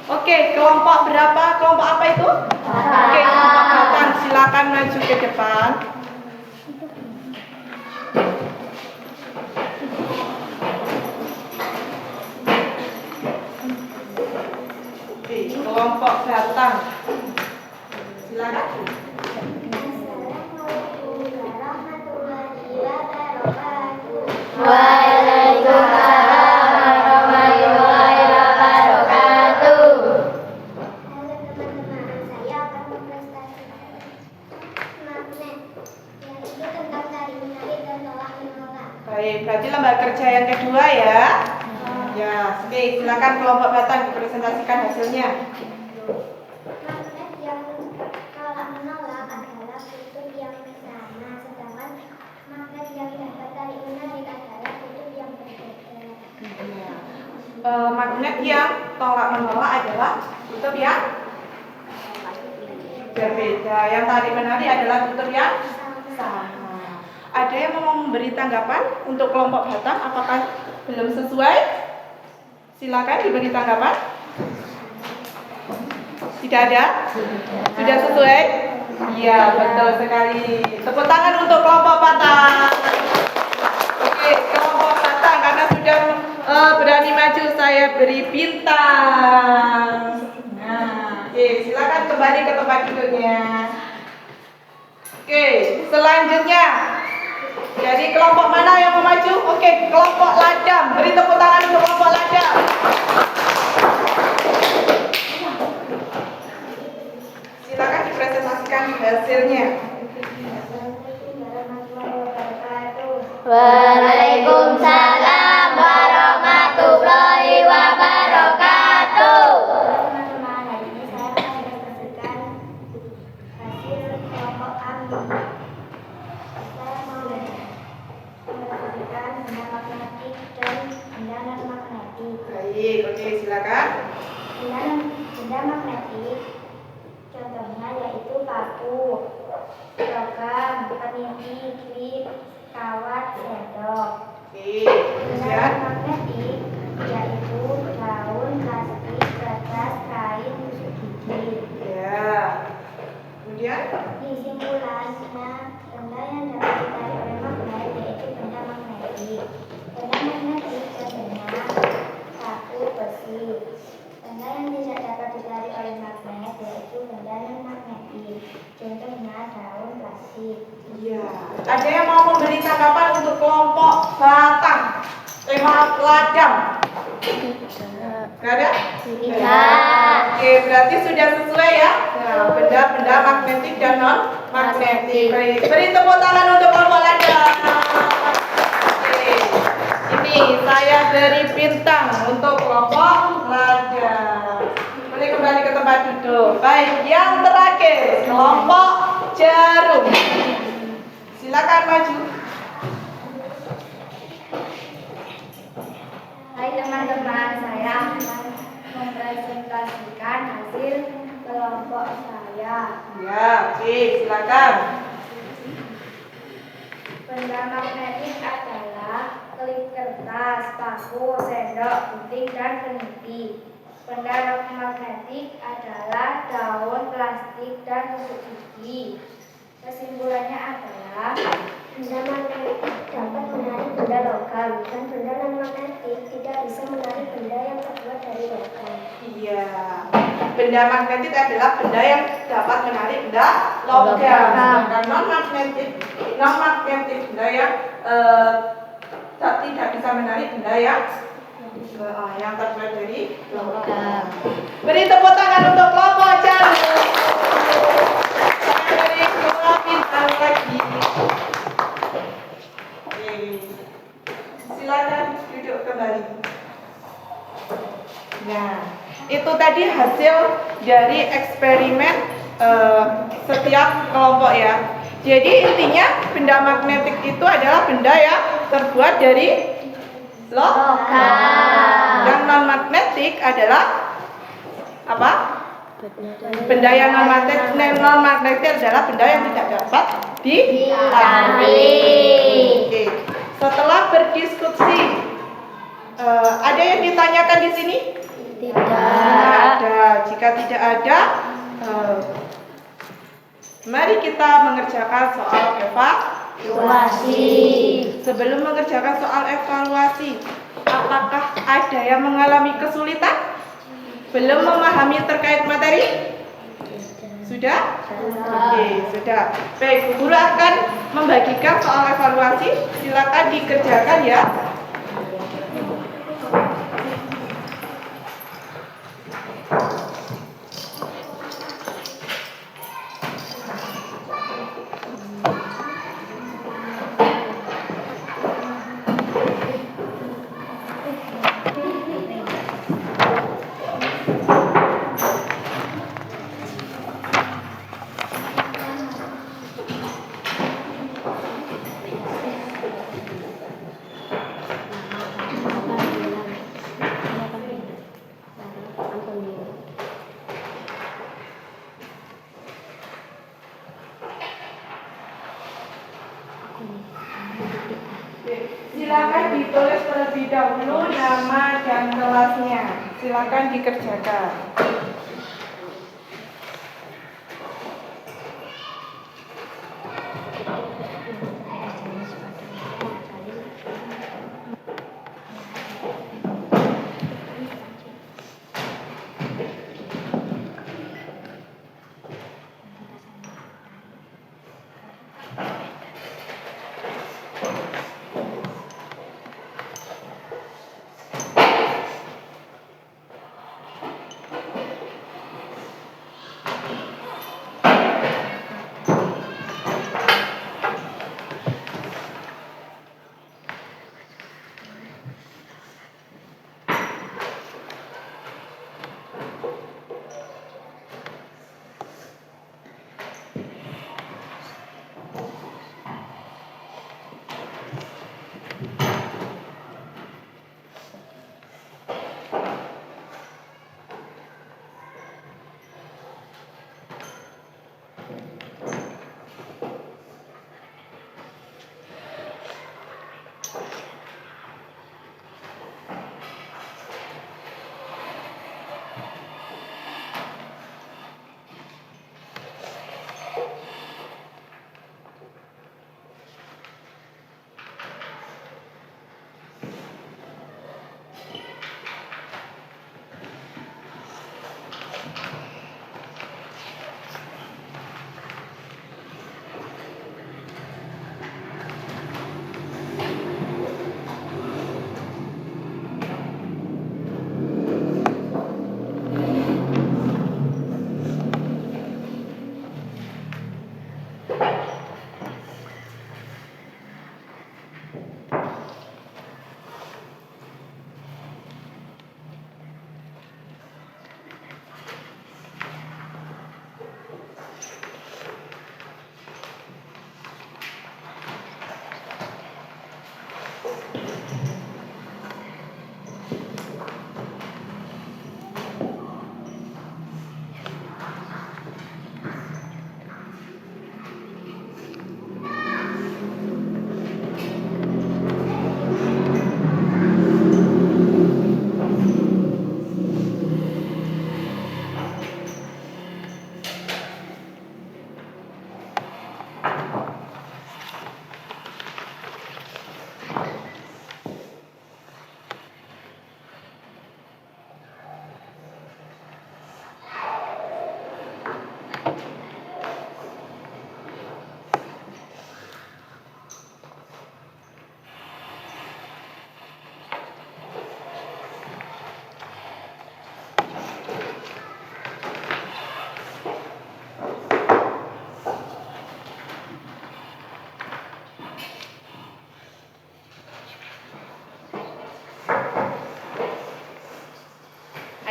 Oke, kelompok berapa? Kelompok apa itu? Oke, kelompok batang. Silakan maju ke depan. Oke, kelompok batang. Silakan. Baik, berarti lembaga kerja yang kedua ya. Ya, oke, silakan kelompok batang dipresentasikan hasilnya. Magnet yang tolak menolak adalah kutub yang sama, sedangkan magnet yang dapat tarik menarik adalah kutub yang berbeda. Magnet yang tolak menolak adalah kutub yang berbeda. Yang tarik menarik adalah kutub yang sama. Ada yang mau memberi tanggapan untuk kelompok batang? Apakah belum sesuai? Silakan diberi tanggapan. Tidak ada? Sudah sesuai? Iya, betul sekali. Tepuk tangan untuk kelompok batang. Oke, kelompok batang karena sudah berani maju, saya beri bintang. Nah, oke, silakan kembali ke tempat duduknya. Oke, selanjutnya jadi kelompok mana yang mau maju? Oke, kelompok ladam. Beri tepuk tangan untuk kelompok ladam. Silakan dipresentasikan hasilnya. Waalaikumsalam warahmatullahi wabarakatuh. Teman-teman, hari ini saya akan mempresentasikan hasil kelompok kami. Saya mau mempresentasikan benda magnetik dan benda non-magnetik. Baik, oke, silakan. Benda magnetik contohnya yaitu paku, logam, peniti, klip, kawat, sendok. Oke, Benda kemudian magnetik yaitu daun, plastik, kertas, kain, tusuk gigi. ya. Kemudian Di simpulannya, benda yang dapat ditarik oleh magnet yaitu benda magnetik. Benda magnetik contohnya paku, besi. Benda yang tidak dapat ditarik oleh magnet yaitu benda non magnetik. Contohnya daun, plastik. iya. Ada yang mau memberi tanggapan untuk kelompok batang? Tema ladam. Gak ada? Tidak. Oke, berarti sudah sesuai ya. Nah, benda-benda magnetik dan non magnetik. Baik, beri tepuk tangan untuk kelompok ladam. Oke, ini saya beri bintang untuk kelompok ladam. Boleh kembali ke tempat duduk. Baik, yang terakhir kelompok jarum. Silakan maju. Hai teman-teman, saya akan mempresentasikan hasil kelompok saya. Ya, oke, silakan. Benda magnetik adalah klip kertas, paku, sendok, gunting, dan peniti. Benda non-magnetik adalah daun, plastik, dan tusuk gigi. Kesimpulannya adalah benda magnetik dapat menarik benda logam dan benda non-magnetik tidak bisa menarik benda yang terbuat dari logam. Iya. Benda magnetik adalah benda yang dapat menarik benda logam. Sedangkan non magnetik benda yang tidak bisa menarik benda yang terbuat dari logam. Beri tepuk tangan untuk kelompok jarum. Saya beri 2 bintang lagi. Oke. silakan duduk kembali. Nah, itu tadi hasil dari eksperimen setiap kelompok ya. Jadi intinya benda magnetik itu adalah benda yang terbuat dari logam. Yang non magnetik adalah apa? Benda yang non magnetik adalah benda yang tidak dapat ditarik. Oke. Setelah berdiskusi, ada yang ditanyakan di sini? Tidak ada. Jika tidak ada, mari kita mengerjakan soal evaluasi. Sebelum mengerjakan soal evaluasi, apakah ada yang mengalami kesulitan? Belum memahami terkait materi? Sudah? Oke, sudah. Baik, guru akan membagikan soal evaluasi. Silakan dikerjakan ya. Silakan ditulis terlebih dahulu nama dan kelasnya. Silakan dikerjakan.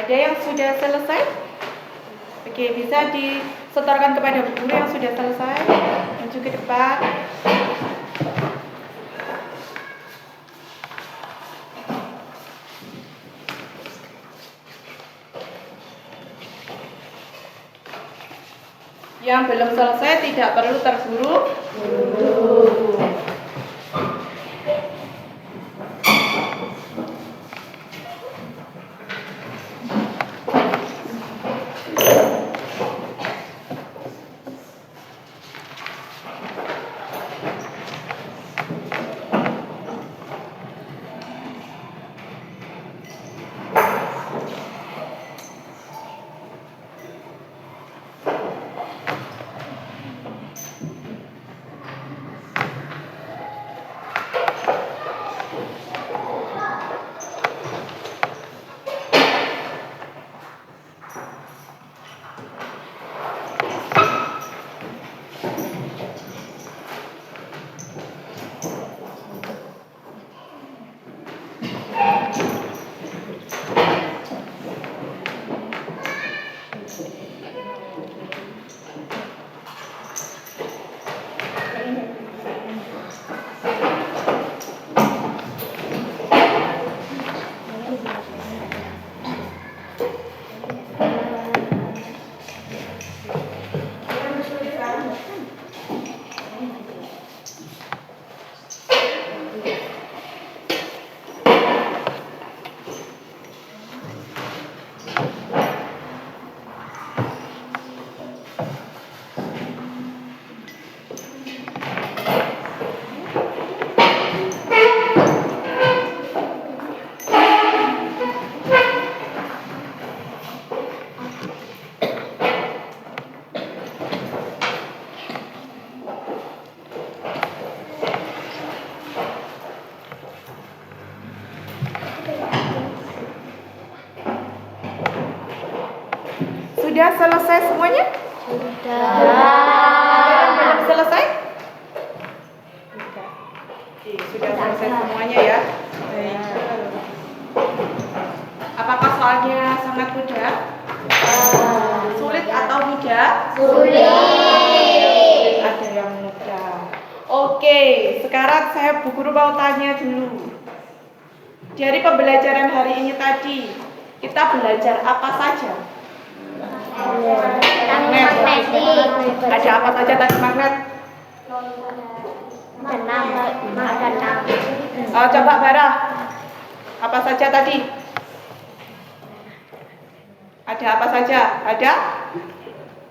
Ada yang sudah selesai? Oke, bisa disetorkan kepada guru yang sudah selesai. Maju ke depan. Yang belum selesai tidak perlu terburu-buru. Sudah selesai semuanya? Sudah. Yang belum selesai? Oke, sudah selesai semuanya ya. Baik. Apakah soalnya sangat mudah? Sulit atau mudah? Sulit. Ada yang mudah. Oke, sekarang saya Bu Guru mau tanya dulu. Dari pembelajaran hari ini tadi, kita belajar apa saja? Magnetik. Ada apa saja tadi magnet? Makanan. Coba Bara, apa saja tadi? Ada apa saja? Ada?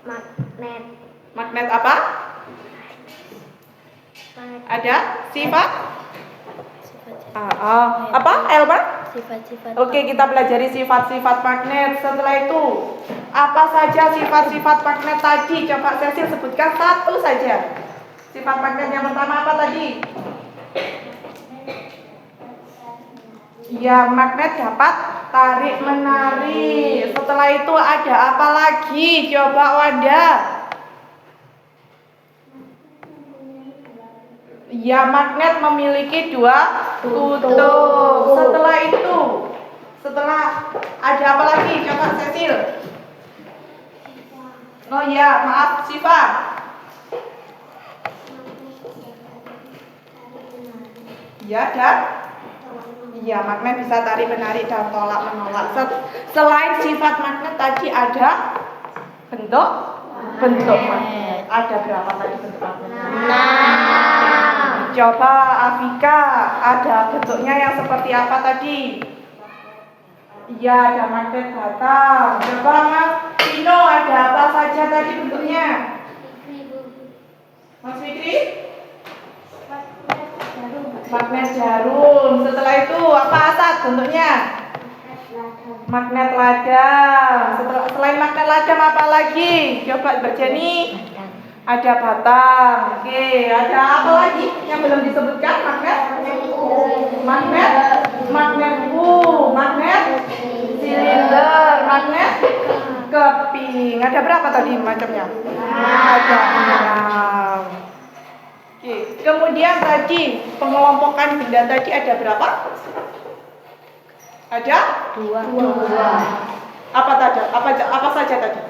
Magnet. Magnet apa? Ada? Sifat? Apa? Elmer? Sifat-sifat. Oke, kita pelajari sifat-sifat magnet. Setelah itu, apa saja sifat-sifat magnet tadi? Coba Cecil sebutkan satu saja. Sifat magnet yang pertama apa tadi? Ya, magnet dapat tarik menarik. Setelah itu ada apa lagi? Coba Wanda. Ya, magnet memiliki dua kutub. Setelah ada apa lagi? Coba Cecil. Oh ya, maaf Siva. Ya, dan iya, magnet bisa tarik menarik dan tolak menolak. Selain sifat magnet tadi ada bentuk magnet. Ada berapa tadi bentuk magnet? Coba Afika, ada bentuknya yang seperti apa tadi? Iya, ada magnet batang. Coba Mas Tino, ada apa saja tadi bentuknya? Mas Fikri? Magnet jarum. Setelah itu apa Asad bentuknya? Magnet ladang. Selain magnet ladang apa lagi? Coba Mbak Jenny. Ada batang. Oke, ada apa lagi yang belum disebutkan? Magnet silinder, magnet keping. Ada berapa tadi macamnya? Ada 6. Oke, kemudian tadi pengelompokan benda tadi ada berapa? Ada? 2. Apa saja tadi?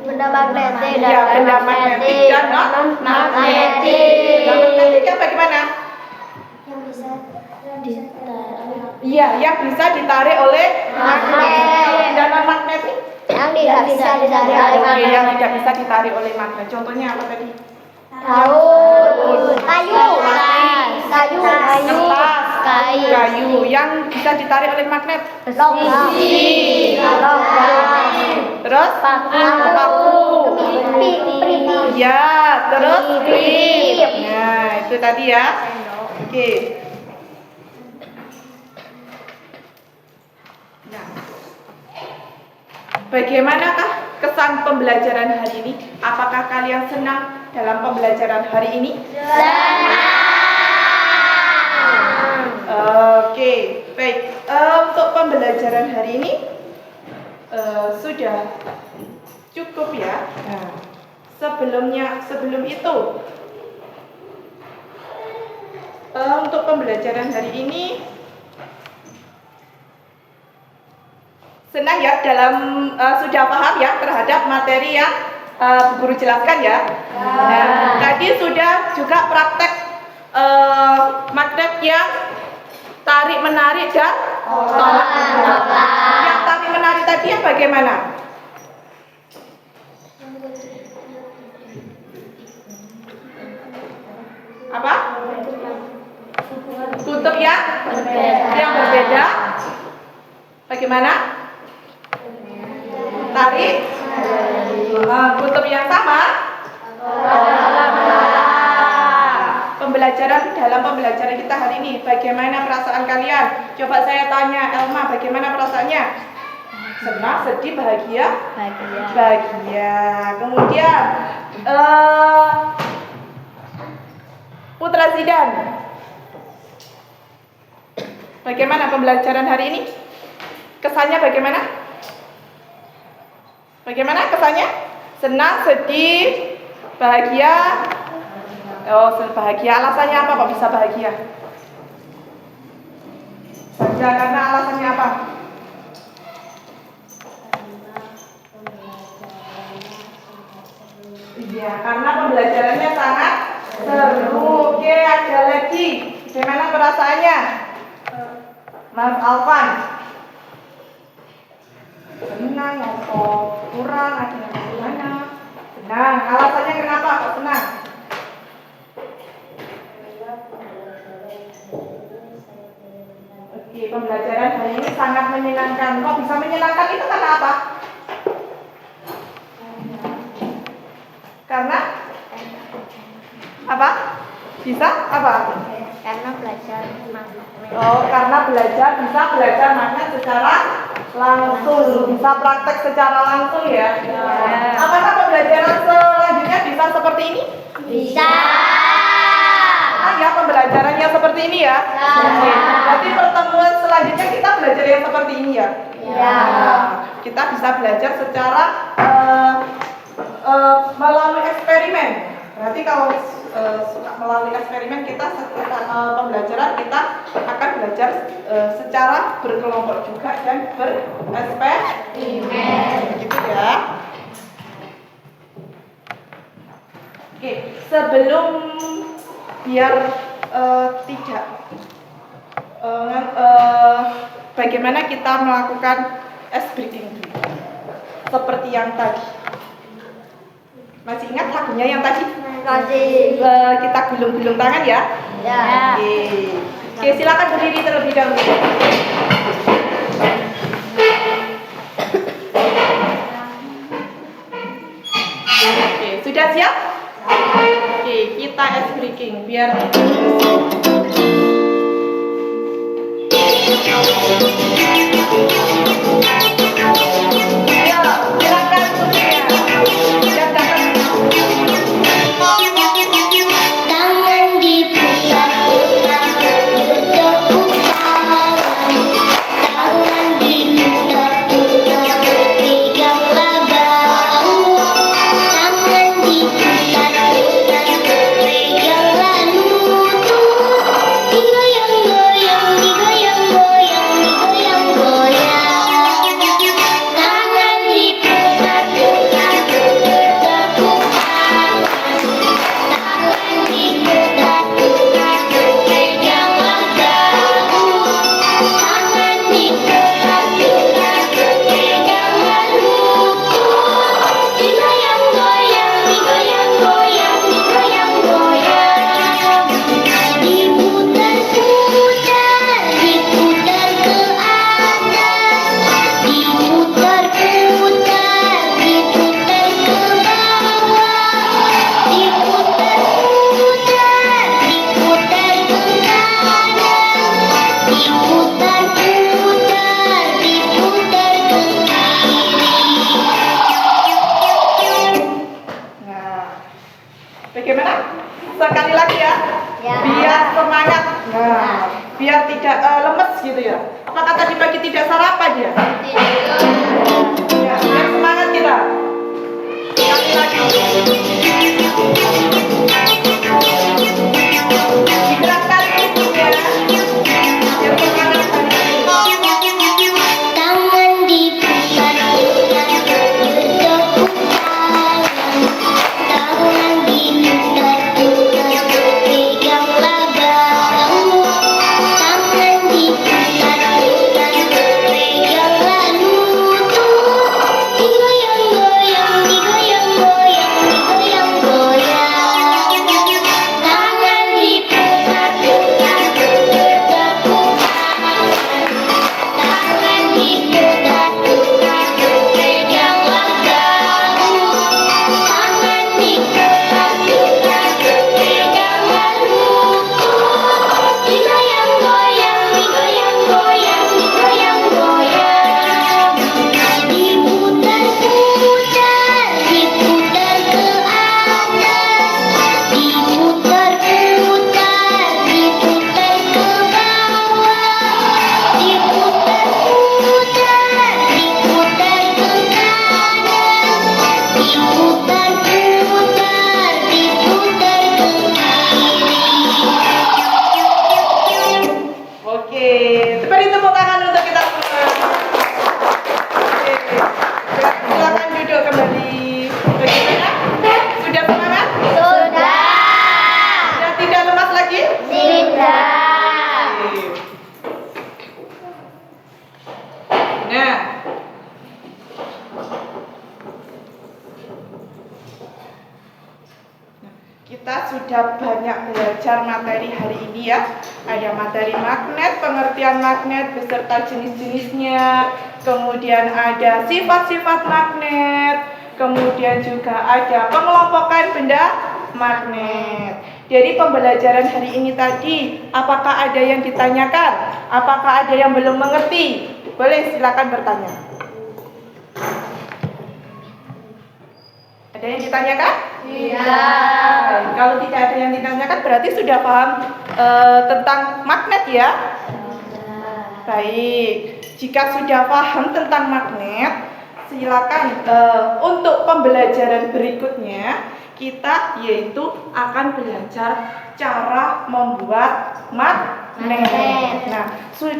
Benda magnetik Iya, benda magnetik dan non magnetik. Benda magnetik yang bagaimana? yang bisa ditarik. Iya, yang bisa ditarik oleh magnet. Kalau benda non magnetik? Yang tidak bisa ditarik oleh Oke, magnet. yang tidak bisa ditarik oleh magnet. Contohnya apa tadi? Daun, kayu, Kertas, kayu, kayu. Yang bisa ditarik oleh magnet. logam, Terus paku. Ya, terus klip. Nah, itu tadi ya. Oke. Nah, bagaimanakah kesan pembelajaran hari ini? Apakah kalian senang dalam pembelajaran hari ini? Oke, baik. Untuk pembelajaran hari ini sudah cukup ya. Nah, sebelum itu, untuk pembelajaran hari ini senang ya dalam sudah paham ya terhadap materi yang Bu Guru jelaskan ya. Nah, tadi sudah juga praktek magnet yang tarik menarik dan tolak. Yang tarik menarik tadi yang bagaimana? Apa? Kutub yang berbeda. Bagaimana? Tarik. Kutub yang sama. Dalam pembelajaran kita hari ini, bagaimana perasaan kalian? Coba saya tanya, Elma, bagaimana perasaannya? Senang, sedih, bahagia? Bahagia. Kemudian Putra Zidan, bagaimana pembelajaran hari ini? Kesannya bagaimana? Bagaimana kesannya? Senang, sedih, bahagia? Oh, bahagia. Alasannya apa kok bisa bahagia? Bahagia karena alasannya apa? Iya, karena pembelajarannya sangat seru. Oke, ada lagi. Bagaimana perasaannya? Mas Alvan? Senang atau kurang? Ada yang bagaimana? Senang. Alasannya kenapa kok senang? Oke, pembelajaran hari ini sangat menyenangkan. Kok bisa menyenangkan itu karena apa? Karena apa? Bisa apa? Karena belajar magnet. Oh, karena bisa belajar magnet secara langsung, bisa praktek secara langsung ya. Apakah pembelajaran selanjutnya bisa seperti ini? Bisa. Ya, pembelajarannya seperti ini ya. Oke. Berarti pertemuan selanjutnya kita belajar yang seperti ini ya. Kita bisa belajar secara melalui eksperimen. Berarti kalau melalui eksperimen kita pembelajaran kita akan belajar secara berkelompok juga dan bereksperimen. Gitu ya. Oke, sebelum biar tidak bagaimana kita melakukan ice breaking dulu seperti yang tadi. Masih ingat lagunya yang tadi? Masih. Kita gulung-gulung tangan ya. Ya. Oke, silakan berdiri terlebih dahulu. Oke, sudah siap? Oke, kita ice breaking biar ayo, silakan semuanya. Jangan Tangan diputar-putar, bertepuk tangan. Tangan diputar-putar, peganglah bahu. Tangan diputar-putar, peganglah lutut. Digoyang-goyang, digoyang-goyang, digoyang-goyang. Nah, biar tidak lemes gitu ya. Apakah tadi pagi tidak sarapan ya? Ya, biar semangat kita. Sekali lagi. Digerakkan tubuhnya. Biar semangat hari ini. Tangan diputar-putar, bertepuk tangan. Tangan diputar-putar, peganglah bahu. Tangan diputar-putar, peganglah lutut. Digoyang-goyang, digoyang-goyang, digoyang-goyang. Tangan diputar-putar, bertepuk tangan. Tangan diputar-putar, peganglah bahu. Tangan diputar-putar, peganglah lutut. Digoyang-goyang, digoyang-goyang, digoyang-goyang. Diputar-putar, diputar ke atas. Diputar-putar, diputar ke bawah. Diputar-putar, diputar ke kanan. Diputar-putar, diputar ke kiri. Oke, beri tepuk tangan untuk kita semua. Oke, silakan duduk kembali. Bagaimana? Sudah semangat? Sudah. Sudah tidak lemas lagi? Tidak. Oke. Nah, kita sudah banyak belajar materi hari ini ya. Ada materi magnet, pengertian magnet beserta jenis-jenisnya. Kemudian ada sifat-sifat magnet. Kemudian juga ada pengelompokan benda magnet. Dari pembelajaran hari ini tadi, apakah ada yang ditanyakan? Apakah ada yang belum mengerti? Boleh silakan bertanya. Ada yang ditanyakan? Tidak. Kalau tidak ada yang ditanyakan berarti sudah paham tentang magnet ya? Baik, jika sudah paham tentang magnet, silakan untuk pembelajaran berikutnya kita yaitu akan belajar cara membuat magnet. Nah,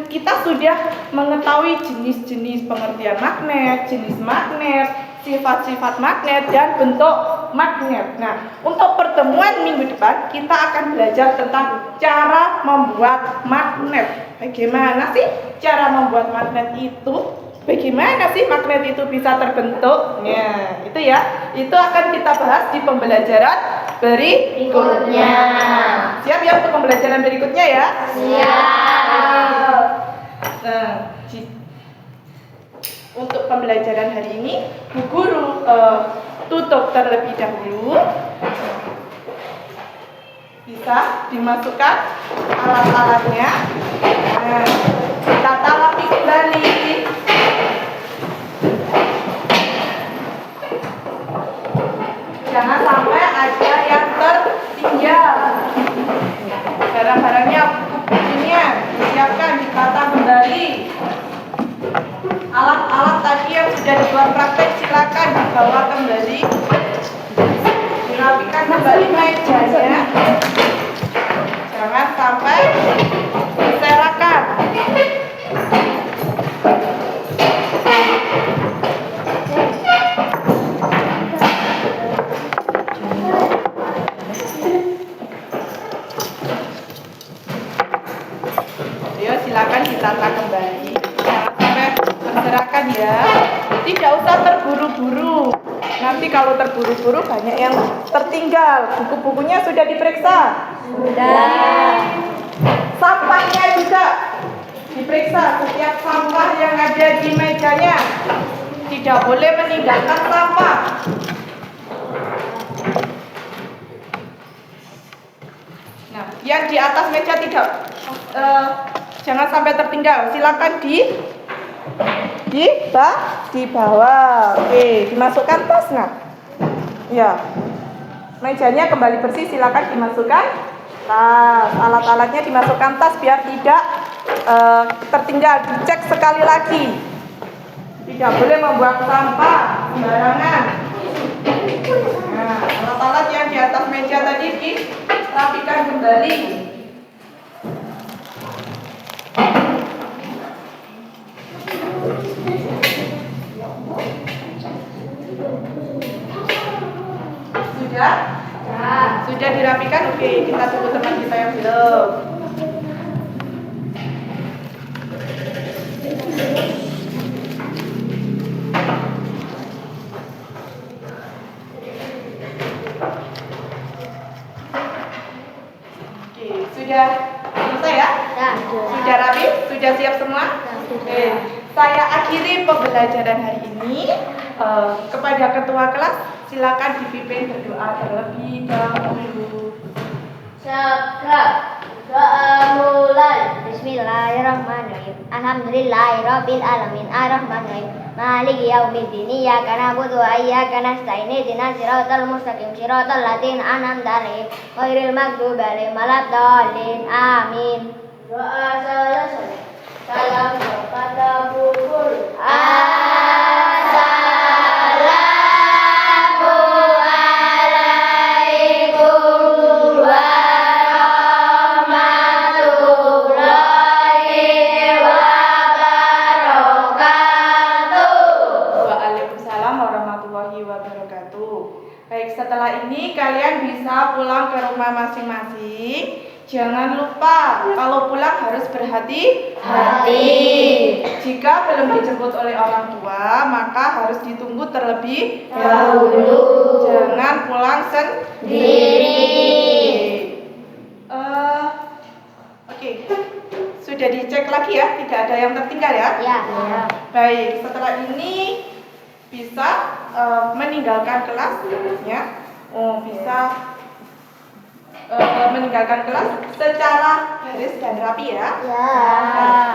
kita sudah mengetahui jenis-jenis pengertian magnet, jenis magnet, sifat-sifat magnet dan bentuk magnet. Nah, untuk pertemuan minggu depan kita akan belajar tentang cara membuat magnet. Bagaimana sih cara membuat magnet itu? Bagaimana sih magnet itu bisa terbentuk? Ya, itu ya. Itu akan kita bahas di pembelajaran berikutnya. Siap ya untuk pembelajaran berikutnya ya? Siap. Nah, untuk pembelajaran hari ini, Bu Guru tutup terlebih dahulu. Bisa dimasukkan alat-alatnya. Nah, kita talapi kembali. Jangan sampai ada yang tertinggal. Barang-barangnya, buku-bukunya disiapkan, ditata kembali. Alat-alat tadi yang sudah dibuat praktek silakan dibawa kembali. Dirapikan kembali mejanya. Jangan sampai berserakan. Ayo silakan ditata kembali. Jangan sampai berserakan ya. Tidak usah terburu-buru. Nanti kalau terburu-buru banyak yang tertinggal. Buku-bukunya sudah diperiksa? Sudah. Sampahnya juga diperiksa. Setiap sampah yang ada di mejanya. Tidak boleh meninggalkan sampah. Nah, yang di atas meja tidak jangan sampai tertinggal. Silakan di bawah. Oke, dimasukkan tas nggak? Ya. Mejanya kembali bersih, silakan dimasukkan Tas, alat-alatnya dimasukkan tas biar tidak tertinggal. Dicek sekali lagi. Tidak boleh membuang sampah sembarangan. Nah, alat-alat yang di atas meja tadi dirapikan kembali. Sudah? Sudah dirapikan? Oke, kita tunggu teman kita yang belum. Oke, sudah selesai ya? Sudah rapi? Sudah siap semua? Oke, saya akhiri pembelajaran hari ini. Kepada ketua kelas, silakan dipimpin berdoa terlebih dahulu. Sekarang doa mulai. Bismillahirrahmanirrahim. Alhamdulillahirabbil alamin arrahmanirrahim. Maliki yaumiddin. Iyyaka na'budu wa iyyaka nasta'in. Ihdinas siratal mustaqim. Siratal ladzina an'amta 'alaihim ghairil maghdubi 'alaihim waladdallin. Amin. Doa selesai. Salam kepada Bu Guru. Baik, setelah ini kalian bisa pulang ke rumah masing-masing. Jangan lupa kalau pulang harus berhati-hati. Jika belum dijemput oleh orang tua, maka harus ditunggu terlebih dahulu. Jangan pulang sendiri. Oke. Sudah dicek lagi ya, tidak ada yang tertinggal ya? Ya. Baik, setelah ini bisa meninggalkan kelas ya. Bisa meninggalkan kelas secara baris dan rapi ya.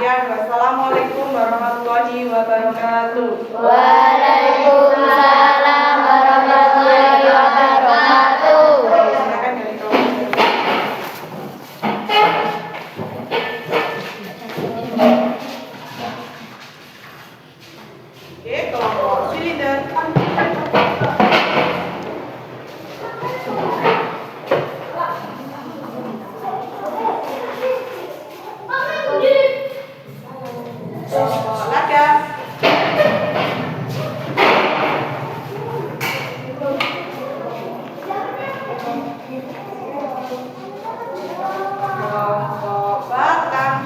Ya. Wassalamualaikum warahmatullahi wabarakatuh. Waalaikumsalam warahmatullahi wabarakatuh. Silakan dari kelompok. Oke, kelompok silinder. Lada. Kelompok batang.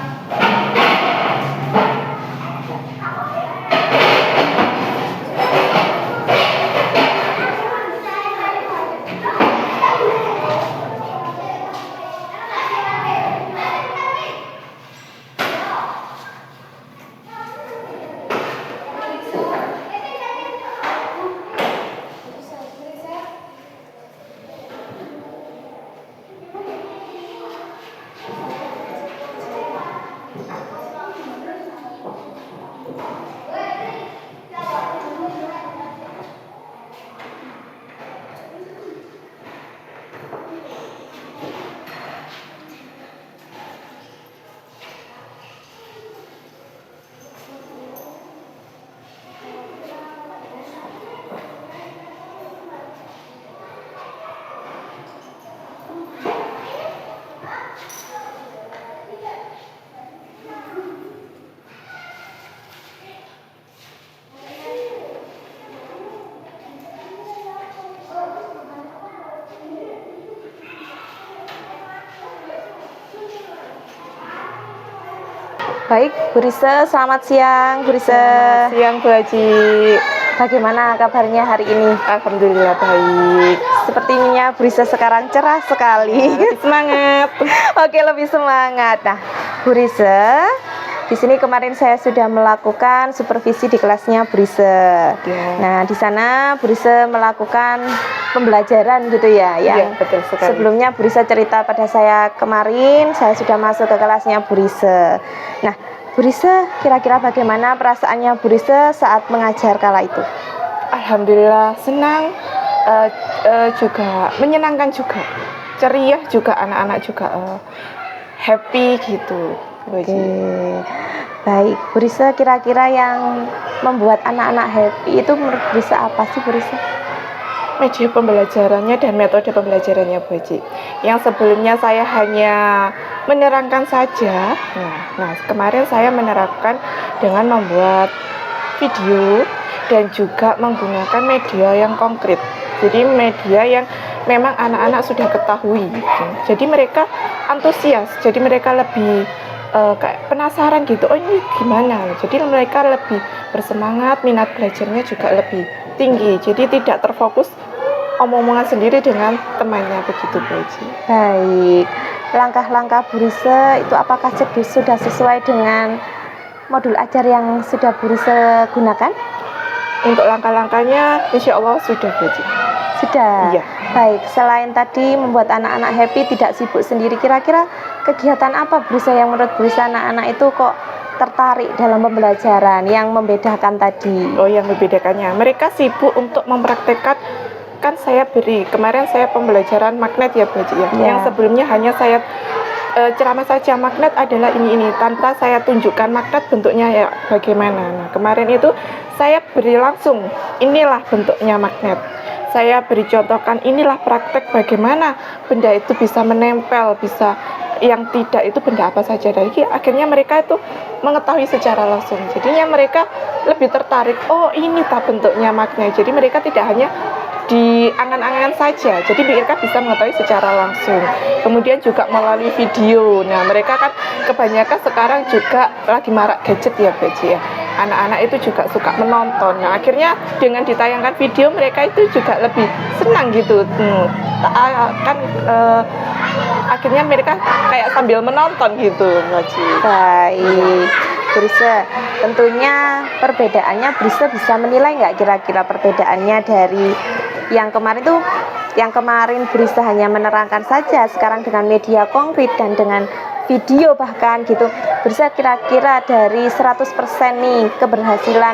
Baik, Bu Rise, selamat siang, Bu Rise. Siang Bu Haji. Bagaimana kabarnya hari ini? Alhamdulillah baik. Sepertinya Bu Rise sekarang cerah sekali. Lebih semangat. Oke, lebih semangat. Nah, Bu Rise, di sini kemarin saya sudah melakukan supervisi di kelasnya Bu Rise. Ya. Nah, di sana Bu Rise melakukan pembelajaran gitu ya, yang betul sekali. sebelumnya Bu Rise cerita pada saya kemarin, saya sudah masuk ke kelasnya Bu Rise. Nah, Bu Rise, kira-kira bagaimana perasaannya Bu Rise saat mengajar kala itu? Alhamdulillah senang, juga menyenangkan juga. ceria juga, anak-anak juga happy gitu. Bu Haji. Baik, Bu Risa, kira-kira yang membuat anak-anak happy itu menurut Bu Risa apa sih, Bu Risa? Media pembelajarannya dan metode pembelajarannya, Bu Haji. Yang sebelumnya saya hanya menerangkan saja. Nah, kemarin saya menerapkan dengan membuat video dan juga menggunakan media yang konkret. Jadi media yang memang anak-anak sudah ketahui. Jadi mereka antusias. Jadi mereka lebih kayak penasaran gitu. Oh, ini gimana? Jadi mereka lebih bersemangat, minat belajarnya juga lebih tinggi. Jadi tidak terfokus omong-omongan sendiri dengan temannya begitu, Bu Haji. Baik, langkah-langkah Bu Risa itu apakah sudah sesuai dengan modul ajar yang sudah Bu Risa gunakan? Untuk langkah-langkahnya insya Allah sudah, Bu Haji. Sudah? Iya. Baik, selain tadi membuat anak-anak happy, tidak sibuk sendiri, kira-kira kegiatan apa Bu Risa yang menurut Bu Risa anak-anak itu kok tertarik dalam pembelajaran yang membedakan tadi? Oh, yang membedakannya, mereka sibuk untuk mempraktekkan. Kan saya beri, kemarin saya pembelajaran magnet ya, Bu Haji ya. Yang sebelumnya hanya saya ceramah saja, magnet adalah ini, tanpa saya tunjukkan magnet bentuknya ya bagaimana. Nah, kemarin itu saya beri langsung, inilah bentuknya magnet. Saya beri contohkan, inilah praktek bagaimana benda itu bisa menempel, bisa yang tidak itu benda apa saja. Jadi akhirnya mereka itu mengetahui secara langsung. Jadinya mereka lebih tertarik, oh ini tak bentuknya magnet. Jadi mereka tidak hanya di angan-angan saja, jadi mereka bisa mengetahui secara langsung. Kemudian juga melalui video. Nah, mereka kan kebanyakan sekarang juga lagi marak gadget ya, Bu Haji ya. Anak-anak itu juga suka menonton. Nah, akhirnya dengan ditayangkan video mereka itu juga lebih senang gitu. Akhirnya mereka kayak sambil menonton gitu, Bu Haji. Baik, Bu Risa, tentunya perbedaannya Bu Risa bisa menilai nggak kira-kira perbedaannya dari yang kemarin tuh, yang kemarin Bu Risa hanya menerangkan saja, sekarang dengan media konkret dan dengan video bahkan gitu. Bu Risa kira-kira dari 100% nih keberhasilan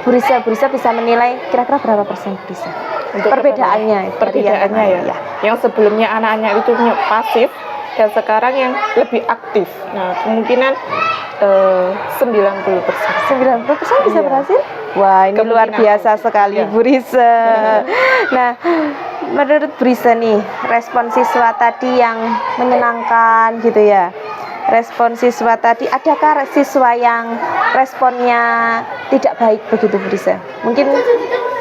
Bu Risa bisa menilai kira-kira berapa persen Bu Risa? Untuk Perbedaannya ya. Yang sebelumnya anak-anak itu pasif dan sekarang yang lebih aktif. Nah, kemungkinan 90%. 90% bisa Iya. berhasil? Wah, ini luar biasa sekali, Bu Risa. Nah, menurut Bu Risa nih, respon siswa tadi yang menyenangkan gitu ya. Respon siswa tadi, adakah siswa yang responnya tidak baik begitu, Bu Risa? Mungkin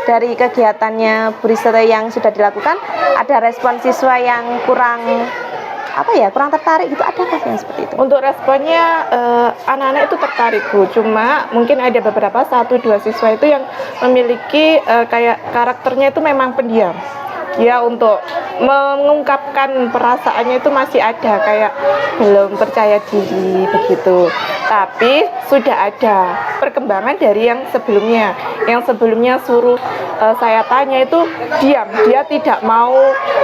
dari kegiatannya Bu Risa yang sudah dilakukan, ada respon siswa yang kurang tertarik gitu, adakah yang seperti itu? Untuk responnya anak-anak itu tertarik, Bu. Cuma mungkin ada beberapa 1-2 siswa itu yang memiliki kayak karakternya itu memang pendiam. Ya, untuk mengungkapkan perasaannya itu masih ada kayak belum percaya diri begitu. Tapi sudah ada perkembangan dari yang sebelumnya. Yang sebelumnya suruh saya tanya itu diam, dia tidak mau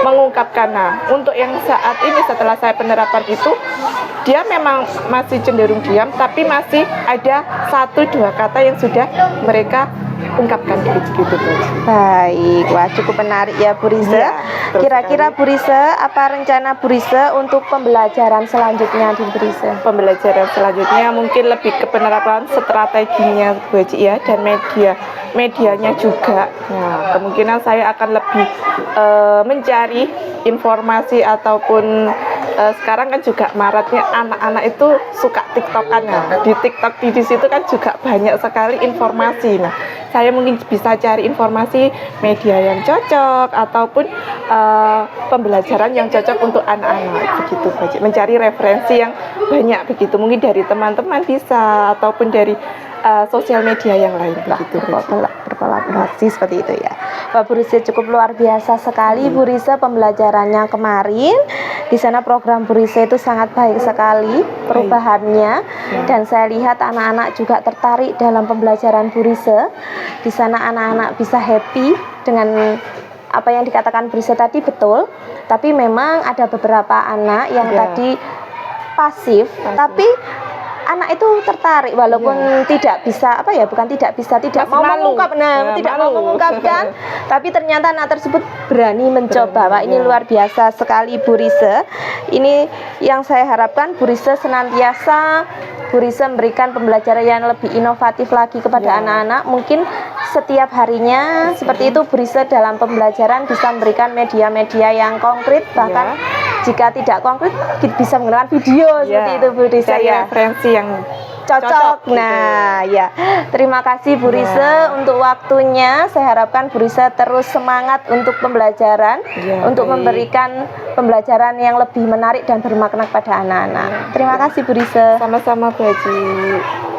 mengungkapkan. Nah, untuk yang saat ini setelah saya penerapan itu, dia memang masih cenderung diam, tapi masih ada 1-2 kata yang sudah mereka ungkapkan gitu. Baik, wah cukup menarik ya Bu Risa. Ya, kira-kira Bu Risa, apa rencana Bu Risa untuk pembelajaran selanjutnya di Bu Risa? Pembelajaran selanjutnya mungkin lebih ke penerapan strateginya, Bu Haji ya, dan medianya juga. Nah, kemungkinan saya akan lebih mencari informasi ataupun sekarang kan juga maraknya anak-anak itu suka TikTokan. Nah, di TikTok di situ kan juga banyak sekali informasi. Nah, saya mungkin bisa cari informasi media yang cocok ataupun pembelajaran yang cocok untuk anak-anak begitu, mencari referensi yang banyak begitu, mungkin dari teman-teman bisa ataupun dari sosial media yang lain begitu. Berkolaborasi seperti itu ya. Wah, Bu Risa cukup luar biasa sekali Bu Risa pembelajarannya kemarin. Di sana program Bu Risa itu sangat baik sekali perubahannya, dan saya lihat anak-anak juga tertarik dalam pembelajaran Bu Risa. Di sana anak-anak bisa happy dengan apa yang dikatakan Bu Risa tadi, betul. Tapi memang ada beberapa anak yang tadi pasif, tapi anak itu tertarik walaupun tidak bisa tidak Masih mau malu. mengungkap tidak mau Malu. mengungkapkan tapi ternyata anak tersebut berani mencoba. Wah, ini luar biasa sekali Bu Rise. Ini yang saya harapkan Bu Rise senantiasa memberikan pembelajaran yang lebih inovatif lagi kepada anak-anak. Mungkin setiap harinya seperti itu Bu Rise dalam pembelajaran bisa memberikan media-media yang konkret, bahkan jika tidak konkret bisa menggunakan video seperti itu Bu Rise Cari ya. referensi yang Cocok. gitu. Nah, ya. Terima kasih Bu Rise untuk waktunya. Saya harapkan Bu Rise terus semangat untuk pembelajaran, untuk memberikan pembelajaran yang lebih menarik dan bermakna kepada anak-anak. Terima kasih Bu Rise. Sama-sama Bu Haji.